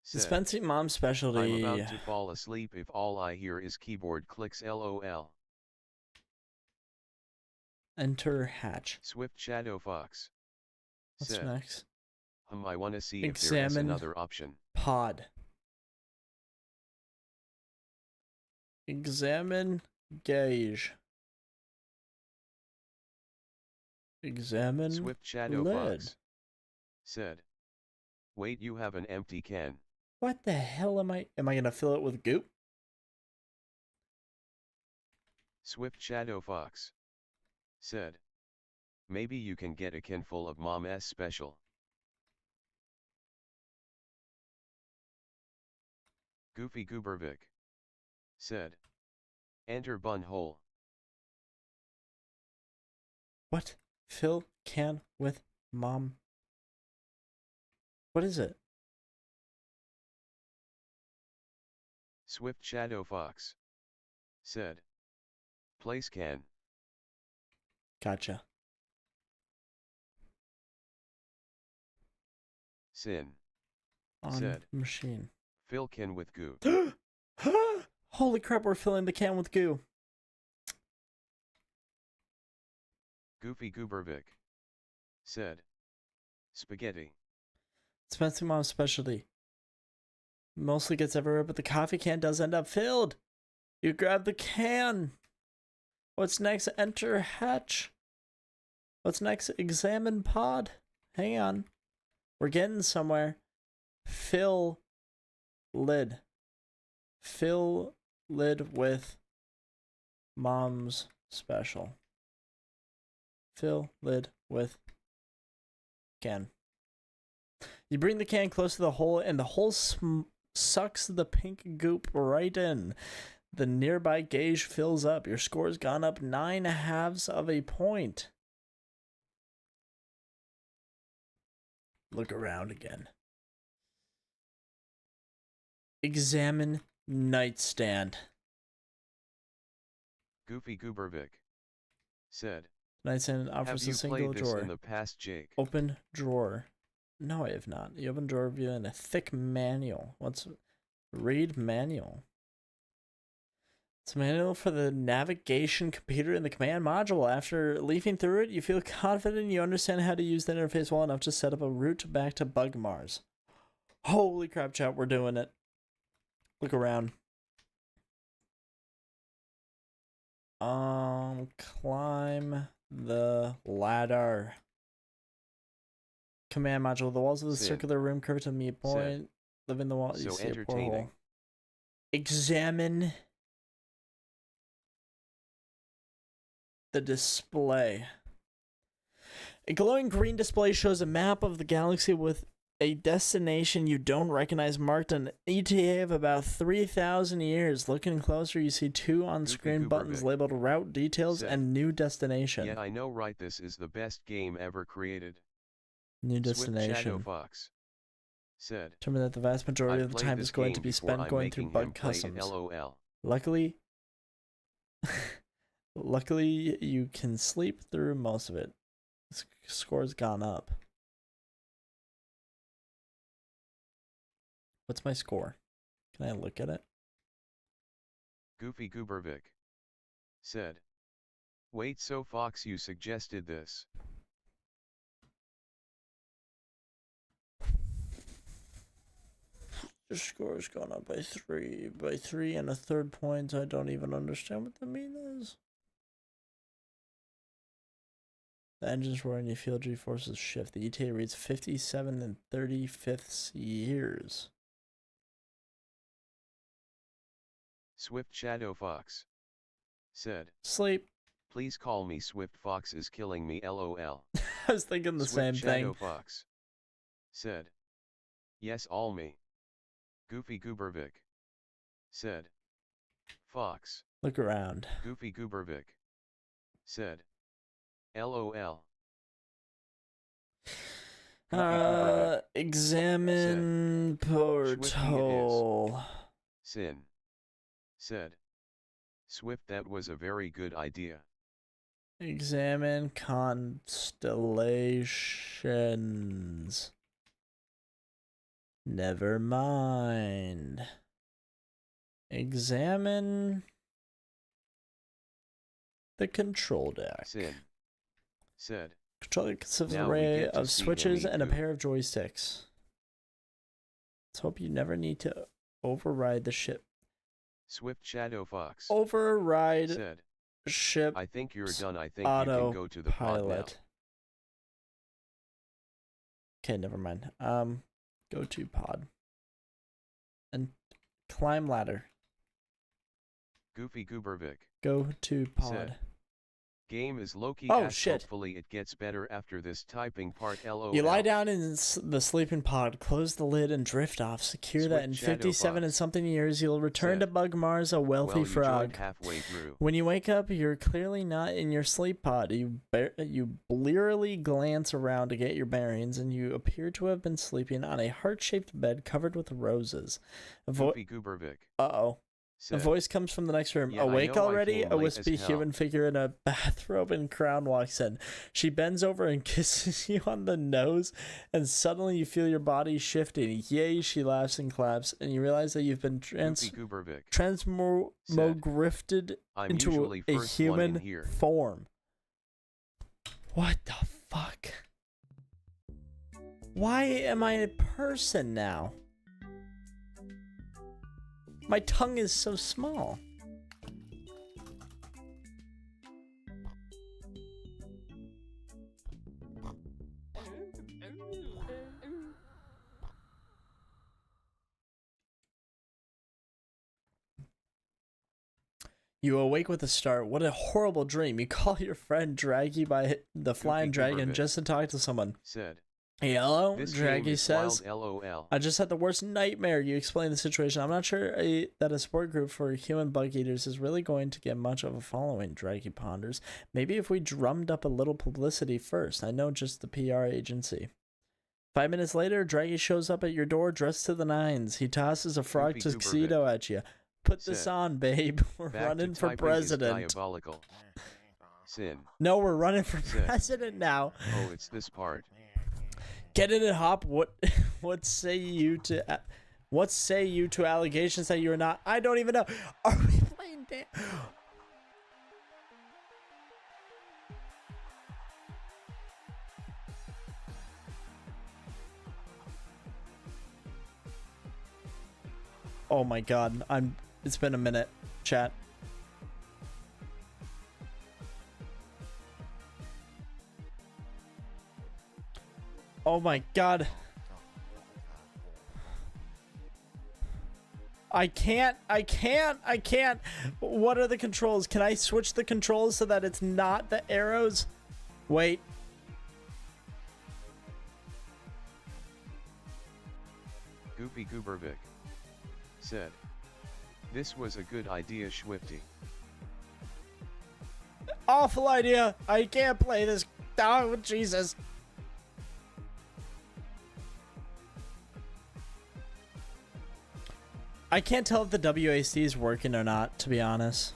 S1: said.
S2: Dispensing mom's specialty.
S1: I'm about to fall asleep if all I hear is keyboard clicks lol.
S2: Enter hatch.
S1: Swift Shadow Fox
S2: What's
S1: said.
S2: next?
S1: I wanna see if there is another option.
S2: Pod. Examine gauge. Examine
S1: Swift Shadow
S2: lid.
S1: Fox said. Wait, you have an empty can.
S2: What the hell am I gonna fill it with goop?
S1: Swift Shadow Fox said. Maybe you can get a can full of Mom's special. Goofy Goobervik said. Enter bun hole.
S2: What? Fill can with mom. What is it?
S1: Swift Shadow Fox. Said. Place can.
S2: Gotcha.
S1: Sin.
S2: On
S1: Said.
S2: machine.
S1: Fill can with goo.
S2: Holy crap, we're filling the can with goo.
S1: Goofy Goobervik. Said. Spaghetti.
S2: It's Fancy Mom's specialty. Mostly gets everywhere, but the coffee can does end up filled. You grab the can. What's next? Enter hatch. What's next? Examine pod. Hang on. We're getting somewhere. Fill lid. Fill lid with mom's special. Fill lid with can. You bring the can close to the hole, and the hole sucks the pink goop right in. The nearby gauge fills up. Your score's gone up 9/2 of a point. Look around again. Examine nightstand.
S1: Goofy Goobervik. Said.
S2: Nightstand
S1: Have
S2: offers
S1: you
S2: a single
S1: played this
S2: drawer.
S1: in the past, Jake?
S2: Open drawer. No, I have not. The open drawer view in a thick manual. What's read manual? It's a manual for the navigation computer in the command module. After leafing through it, you feel confident you understand how to use the interface well enough to set up a route back to Bugmars. Holy crap, chat, we're doing it. Look around. Climb the ladder. Command module. The walls of the
S1: Sin.
S2: circular room curve to meet point.
S1: Sin.
S2: Live in the wall. You
S1: So
S2: see a
S1: entertaining.
S2: porthole. Examine the display. A glowing green display shows a map of the galaxy with a destination you don't recognize marked an ETA of about 3,000 years. Looking closer, you see two on-screen
S1: Goober
S2: buttons
S1: Vic.
S2: labeled Route Details
S1: Said.
S2: and New Destination.
S1: Yeah, I know, right? This is the best game ever created.
S2: New
S1: Swift Shadow
S2: Destination.
S1: Fox. Said.
S2: Determine that the vast majority
S1: I've
S2: of the
S1: played
S2: time
S1: this
S2: is going
S1: game
S2: to be
S1: before,
S2: spent
S1: I'm
S2: going through
S1: making him
S2: bug
S1: play it,
S2: customs.
S1: LOL.
S2: Luckily, you can sleep through most of it. Score's gone up. What's my score? Can I look at it?
S1: Goofy Goobervik. Said. Wait, so Fox, you suggested this.
S2: Your score's gone up by 3. By 3 and a third points. I don't even understand what the mean is. The engines roar and you feel G-forces shift. The ETA reads 57 and 35th years.
S1: Swift Shadow Fox. Said.
S2: Sleep.
S1: Please call me Swift Fox is killing me, LOL.
S2: I was thinking the same
S1: Swift Shadow
S2: thing.
S1: Fox. Said. Yes, all me. Goofy Goobervik. Said. Fox.
S2: Look around.
S1: Goofy Goobervik. Said. LOL.
S2: Examine portal.
S1: Sin. Said. Swift, that was a very good idea.
S2: Examine constellations. Never mind. Examine the control deck.
S1: Sin. Said.
S2: Control deck consists of an
S1: Now we
S2: array
S1: get to
S2: of
S1: see him
S2: switches
S1: eat
S2: and a
S1: goo.
S2: pair of joysticks. Let's hope you never need to override the ship.
S1: Swift Shadow Fox.
S2: Override
S1: Said.
S2: ship
S1: I think you're done. I think you can go to the pod now.
S2: autopilot. Okay, never mind. Go to pod. And climb ladder.
S1: Goofy Goobervik.
S2: Go to pod.
S1: Said. Game is low-key
S2: Oh,
S1: ass.
S2: shit.
S1: Hopefully it gets better after this typing part. LOL.
S2: You lie down in the sleeping pod, close the lid, and drift off. Secure that in
S1: Swift Shadow
S2: 57 and
S1: Fox
S2: something years, you'll return to
S1: said,
S2: Bug Mars, a wealthy
S1: well, you
S2: frog.
S1: joined halfway through.
S2: When you wake up, you're clearly not in your sleep pod. You blearily glance around to get your bearings, and you appear to have been sleeping on a heart-shaped bed covered with roses.
S1: Goofy Goobervik
S2: Uh-oh. A
S1: said,
S2: voice comes from the next room.
S1: Yeah, I
S2: Awake
S1: know I
S2: already?
S1: came
S2: A
S1: late
S2: wispy
S1: as hell.
S2: human figure in a bathrobe and crown walks in. She bends over and kisses you on the nose, and suddenly you feel your body shifting. Yay, she laughs and claps, and you realize that you've been
S1: Goofy Goobervik
S2: transmogrifted
S1: I'm
S2: into
S1: usually
S2: a
S1: first one in
S2: human
S1: here.
S2: form. What the fuck? Why am I a person now? My tongue is so small. You awake with a start. What a horrible dream. You call your friend Draggy by the flying dragon
S1: Goobervik
S2: just to talk to someone.
S1: Said,
S2: Hello,
S1: this game
S2: Draggy
S1: is
S2: says.
S1: wild, LOL.
S2: I just had the worst nightmare. You explain the situation. I'm not sure that a support group for human bug eaters is really going to get much of a following, Draggy ponders. Maybe if we drummed up a little publicity first. I know just the PR agency. 5 minutes later, Draggy shows up at your door dressed to the nines. He tosses a frog
S1: Goofy
S2: tuxedo at you. Put this
S1: said,
S2: on, babe. We're
S1: Back
S2: running
S1: to
S2: for
S1: typing is
S2: president.
S1: diabolical. Sin.
S2: No, we're running for
S1: Said,
S2: president now.
S1: Oh, it's this part.
S2: Get in and hop. What say you to allegations that you're not? I don't even know. Are we playing damn? Oh my god. It's been a minute, chat. Oh my god. I can't. What are the controls? Can I switch the controls so that it's not the arrows? Wait.
S1: Goofy Goobervik said, this was a good idea, Schwifty.
S2: Awful idea. I can't play this. Oh, Jesus. I can't tell if the WAC is working or not, to be honest.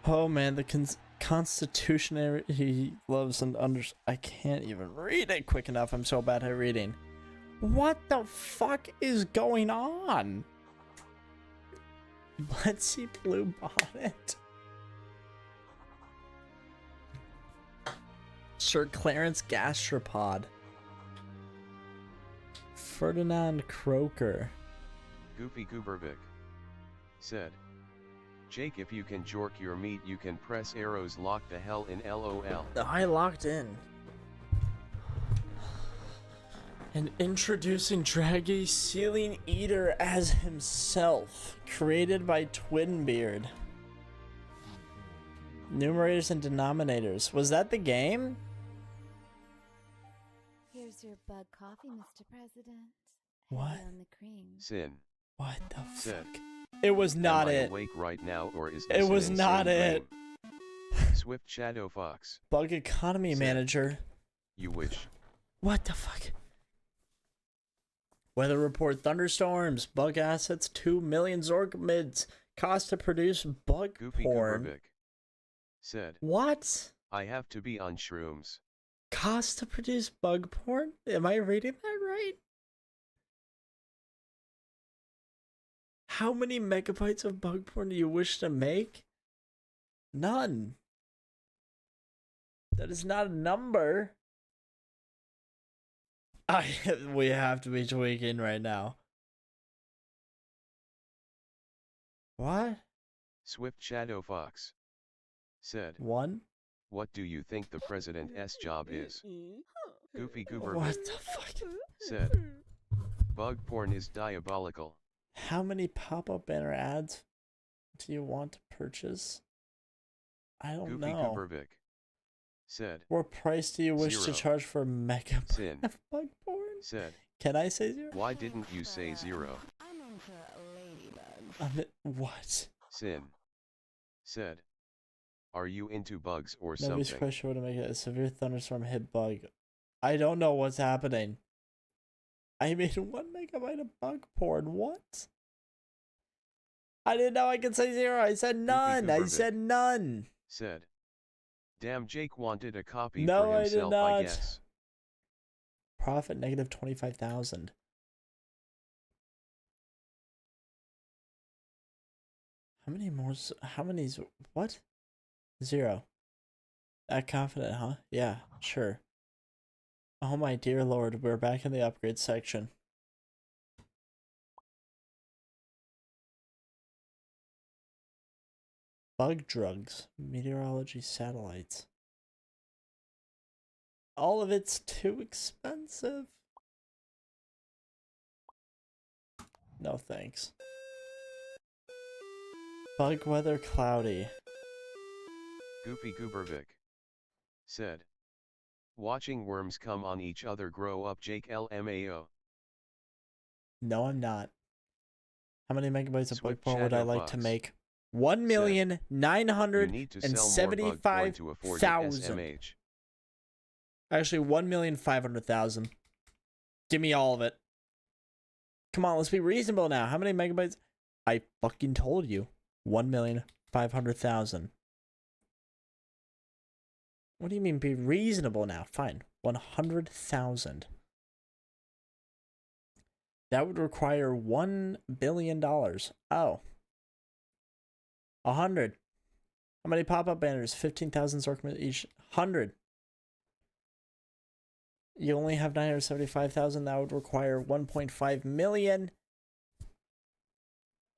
S2: Oh man, the constitutionary he loves and I can't even read it quick enough. I'm so bad at reading. What the fuck is going on? Let's see Blue Bonnet. Sir Clarence Gastropod. Ferdinand Croker.
S1: Goofy Goobervik said, Jake, if you can jork your meat, you can press arrows. Lock the hell in, LOL.
S2: I locked in. And introducing Draggy Ceiling Eater as himself, created by Twinbeard. Numerators and denominators. Was that the game?
S4: Here's your bug coffee, Mr. President.
S2: What?
S4: Heavy on the cream.
S1: Sin.
S2: What the
S1: Said,
S2: fuck? It was not
S1: Am I
S2: it.
S1: awake right now, or is
S2: It
S1: this an
S2: was not
S1: insane
S2: it.
S1: dream? Swift Shadow Fox.
S2: Bug Economy
S1: Said,
S2: Manager.
S1: You wish.
S2: What the fuck? Weather report: thunderstorms. Bug assets: 2 million Zorgmids. Cost to produce bug
S1: Goofy
S2: porn.
S1: Goobervik said,
S2: What?
S1: I have to be on shrooms.
S2: Cost to produce bug porn? Am I reading that right? How many megabytes of bug porn do you wish to make? None. That is not a number. We have to be tweaking right now. What?
S1: Swift Shadow Fox said,
S2: One?
S1: what do you think the president's job is? Goofy Goober
S2: What
S1: Vic
S2: the fuck?
S1: said, bug porn is diabolical.
S2: How many pop-up banner ads do you want to purchase? I don't
S1: Goofy
S2: know.
S1: Goober Vic said,
S2: What price do you wish to
S1: 0.
S2: charge for a megabyte
S1: Sin
S2: of bug porn?
S1: said,
S2: Can I say 0?
S1: why didn't you say 0?
S2: What?
S1: Sin said, are you into bugs or
S2: Nobody's
S1: something?
S2: quite sure what to make it. A severe thunderstorm hit bug. I don't know what's happening. I made 1 megabyte of bug porn. What? I didn't know I could say 0. I said none. I
S1: Goober
S2: said
S1: Vic
S2: none.
S1: said, damn, Jake wanted a copy
S2: No,
S1: for
S2: I did
S1: himself,
S2: not.
S1: I guess.
S2: Profit negative 25,000. How many more? How many's what? 0. That confident, huh? Yeah, sure. Oh my dear lord, we're back in the upgrade section. Bug drugs, meteorology satellites. All of it's too expensive. No thanks. Bug weather cloudy.
S1: Goofy Goober Vic said, watching worms come on each other grow up, Jake LMAO.
S2: No, I'm not. How many megabytes of bug
S1: Swift
S2: porn would I
S1: Shadow
S2: like to
S1: Fox
S2: make?
S1: you need to sell more bug porn to afford the
S2: 1,975,000.
S1: SMH.
S2: Actually, 1,500,000. Give me all of it. Come on, let's be reasonable now. How many megabytes? I fucking told you. 1,500,000. What do you mean be reasonable now? Fine. 100,000. That would require $1 billion. Oh. 100. How many pop-up banners? 15,000 Zorkman each. 100. You only have 975,000. That would require 1.5 million.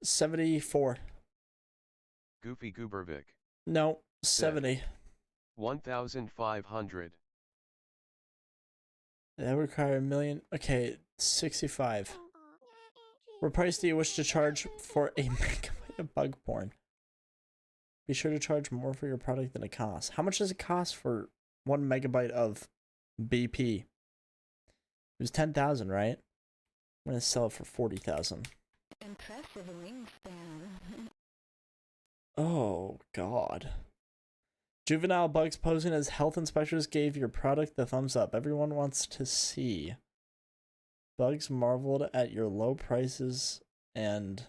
S2: 74.
S1: Goofy Goober Vic
S2: No, 70.
S1: 1,500.
S2: That would require a million. Okay, 65. What price do you wish to charge for a megabyte of bug porn? Be sure to charge more for your product than it costs. How much does it cost for 1 megabyte of BP? It was 10,000, right? I'm gonna sell it for 40,000.
S4: Impressive wingspan.
S2: Oh God. Juvenile bugs posing as health inspectors gave your product the thumbs up. Everyone wants to see. Bugs marveled at your low prices and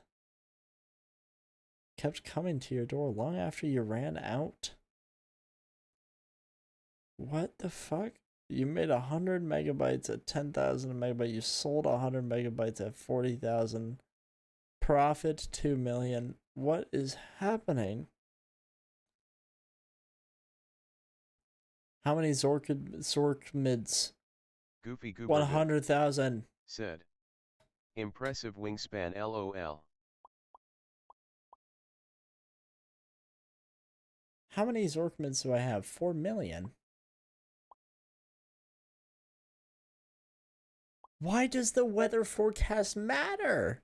S2: kept coming to your door long after you ran out. What the fuck? You made 100 megabytes at 10,000 a megabyte. You sold 100 megabytes at 40,000. Profit 2 million. What is happening? How many Zorkmids?
S1: Goofy Goober Vic
S2: 100,000.
S1: said, impressive wingspan LOL.
S2: How many Zorkmids do I have? 4 million. Why does the weather forecast matter?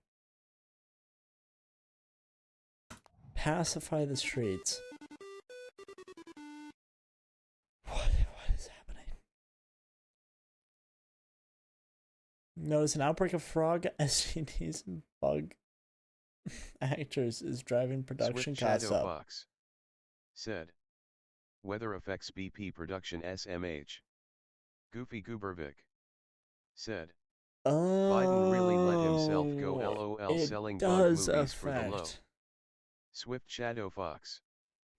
S2: Pacify the streets. What is happening? Notice an outbreak of frog STDs and bug actors is driving production
S1: Swift
S2: costs
S1: Shadow
S2: up.
S1: Fox said, weather affects BP production SMH. Goofy Goober Vic said, Biden really let himself go LOL
S2: it
S1: selling bug
S2: does
S1: movies for the low.
S2: affect
S1: Swift Shadow Fox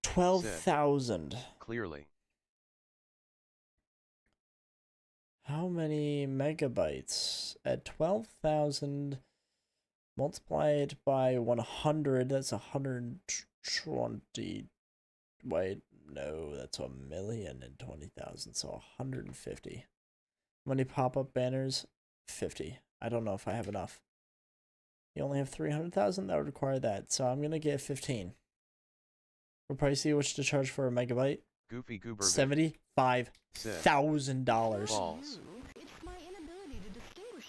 S2: 12,000.
S1: clearly.
S2: How many megabytes? At 12,000 multiplied by 100, that's 120. Wait, no, that's 1,020,000, so 150. How many pop-up banners? 50. I don't know if I have enough. You only have 300,000? That would require that, so I'm gonna get 15. What price do you wish to charge for a megabyte?
S1: Goofy Goober Vic
S2: $75,000.
S1: false.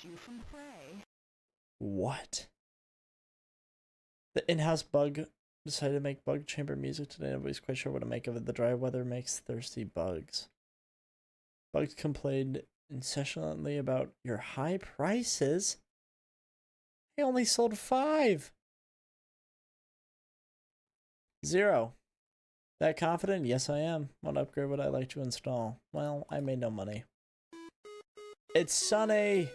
S4: you from prey.
S2: What? The in-house bug decided to make bug chamber music today. Nobody's quite sure what to make of it. The dry weather makes thirsty bugs. Bugs complained incessantly about your high prices. I only sold 5. 0. That confident? Yes, I am. What upgrade would I like to install? Well, I made no money. It's sunny!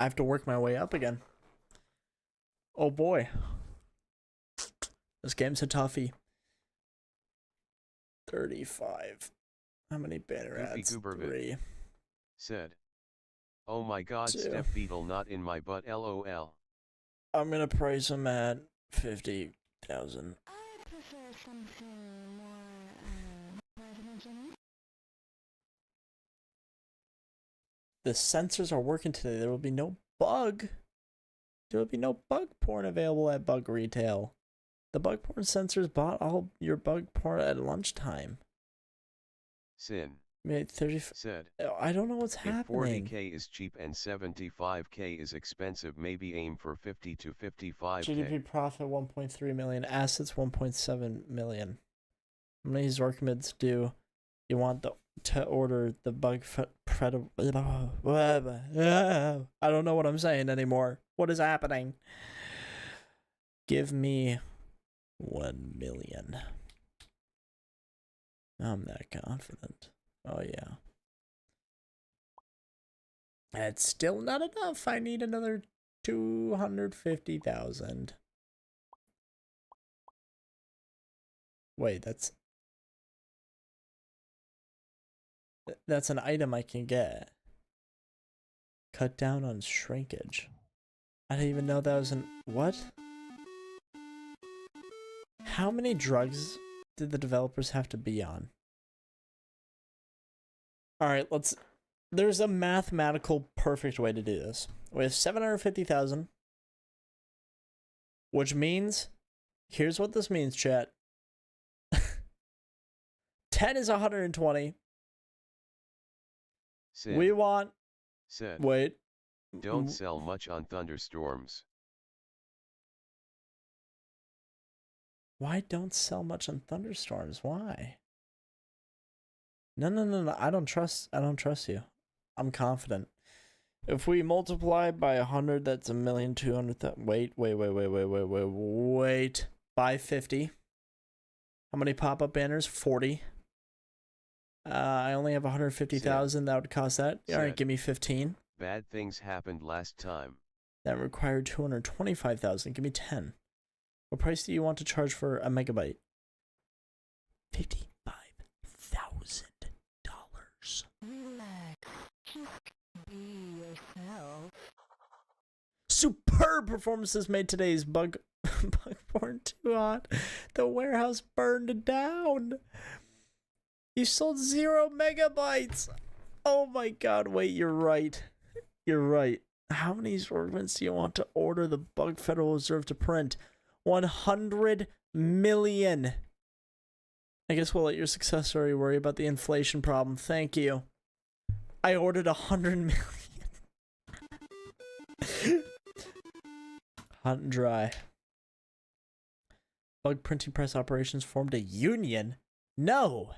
S2: I have to work my way up again. Oh boy. This game's a toughie. 35. How many banner
S1: Goofy
S2: ads?
S1: Goober
S2: 3.
S1: Said. Oh my god,
S2: 2.
S1: Steph Beetle not in my butt lol.
S2: I'm gonna price him at 50,000.
S4: I prefer something more residential.
S2: The sensors are working today. There will be no bug. There will be no bug porn available at Bug Retail. The bug porn sensors bought all your bug porn at lunchtime.
S1: Sin.
S2: Made 30.
S1: Said.
S2: I don't know what's
S1: If
S2: happening.
S1: 40k is cheap and 75k is expensive, maybe aim for 50 to 55k.
S2: GDP profit 1.3 million. Assets 1.7 million. How many Zorkmids do you want to order the bug I don't know what I'm saying anymore. What is happening? Give me 1 million. I'm that confident. Oh yeah. That's still not enough. I need another 250,000. Wait, that's an item I can get. Cut down on shrinkage. I didn't even know that was an... What? How many drugs did the developers have to be on? Alright, there's a mathematical perfect way to do this. We have 750,000. Which means... Here's what this means, chat. 10 is 120.
S1: Sin.
S2: We want...
S1: Said.
S2: Wait.
S1: Don't sell much on thunderstorms.
S2: Why don't sell much on thunderstorms? Why? No. I don't trust you. I'm confident. If we multiply by 100, that's 1,200,000. Wait. By 50. How many pop-up banners? 40. I only have 150,000. That would cost that. All right, give me 15.
S1: Bad things happened last time.
S2: That required 225,000. Give me 10. What price do you want to charge for a megabyte? $55,000.
S4: Relax. Just be yourself.
S2: Superb performances made today's bug porn too hot. The warehouse burned down. You sold 0 megabytes. Oh my god, wait, you're right. You're right. How many assortments do you want to order the Bug Federal Reserve to print? 100 million. I guess we'll let your success story worry about the inflation problem. Thank you. I ordered 100 million. Hot and dry. Bug printing press operations formed a union? No.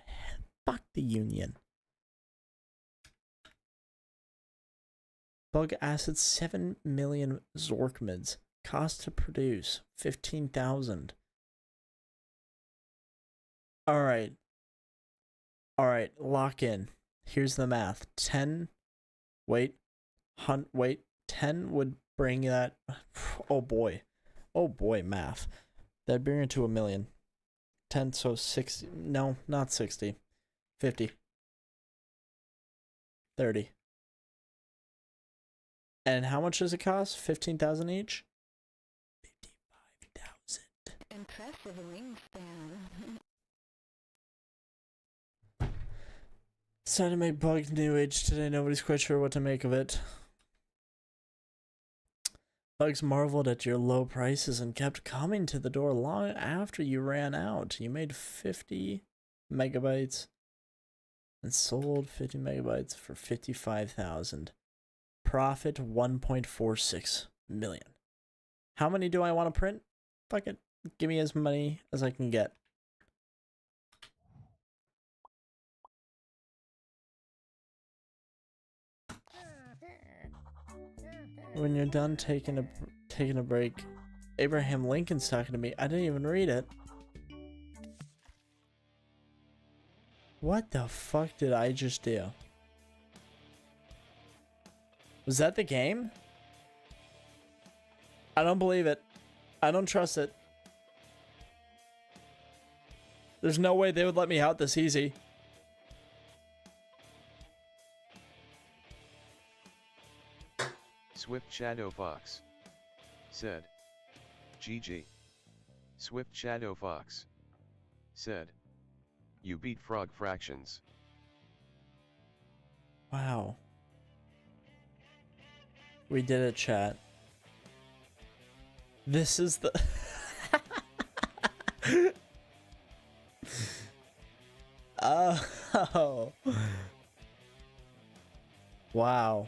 S2: Fuck the union. Bug assets 7 million Zorkmids. Cost to produce 15,000. Alright, lock in. Here's the math. 10 wait, 10 would bring that. Oh boy, math. That'd bring it to 1 million. 10, so 60. No, not 60. 50. 30. And how much does it cost? 15,000 each? 55,000.
S4: Impressive wingspan.
S2: Decided to make Bug New Age today. Nobody's quite sure what to make of it. Bugs marveled at your low prices and kept coming to the door long after you ran out. You made 50 megabytes and sold 50 megabytes for 55,000. Profit 1.46 million. How many do I want to print? Fuck it. Give me as many as I can get. When you're done taking a break, Abraham Lincoln's talking to me. I didn't even read it. What the fuck did I just do? Was that the game? I don't believe it. I don't trust it. There's no way they would let me out this easy.
S1: Swift Shadow Fox said, GG. Swift Shadow Fox said, you beat Frog Fractions.
S2: Wow. We did it, chat. This is the... Oh. Wow.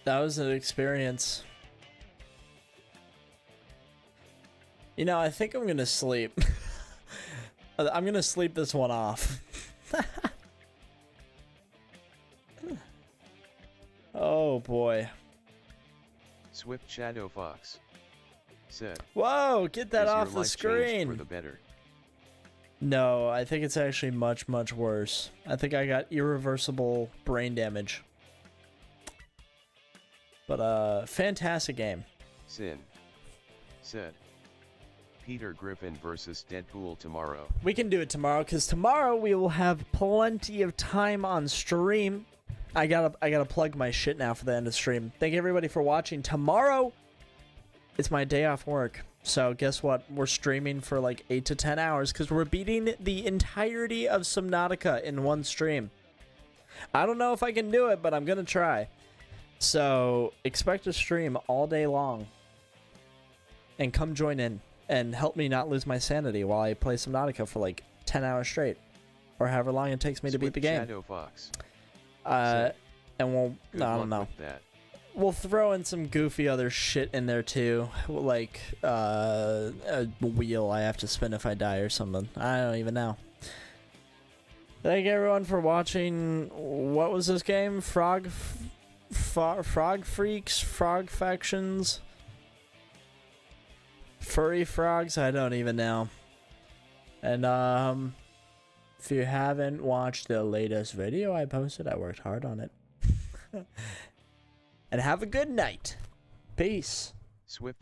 S2: That was an experience. You know, I think I'm gonna sleep. I'm gonna sleep this one off. Oh boy.
S1: Swift Shadow Fox said,
S2: Whoa, get that
S1: "Is your
S2: off the
S1: life changed
S2: screen.
S1: for the better?"
S2: No, I think it's actually much, much worse. I think I got irreversible brain damage. But, fantastic game.
S1: Sin said, Peter Griffin versus Deadpool tomorrow.
S2: We can do it tomorrow, because tomorrow we will have plenty of time on stream. I gotta plug my shit now for the end of stream. Thank you everybody for watching. Tomorrow, it's my day off work. So guess what? We're streaming for like 8 to 10 hours because we're beating the entirety of Subnautica in one stream. I don't know if I can do it, but I'm gonna try. So expect a stream all day long. And come join in and help me not lose my sanity while I play Subnautica for like 10 hours straight. Or however long it takes me to beat the game.
S1: Shadow Fox.
S2: And we'll,
S1: Good
S2: I
S1: luck
S2: don't know.
S1: with that.
S2: We'll throw in some goofy other shit in there too, like a wheel I have to spin if I die or something. I don't even know. Thank you everyone for watching. What was this game? Frog Freaks? Frog Factions? Furry Frogs? I don't even know. And if you haven't watched the latest video I posted, I worked hard on it. And have a good night. Peace.
S1: Swift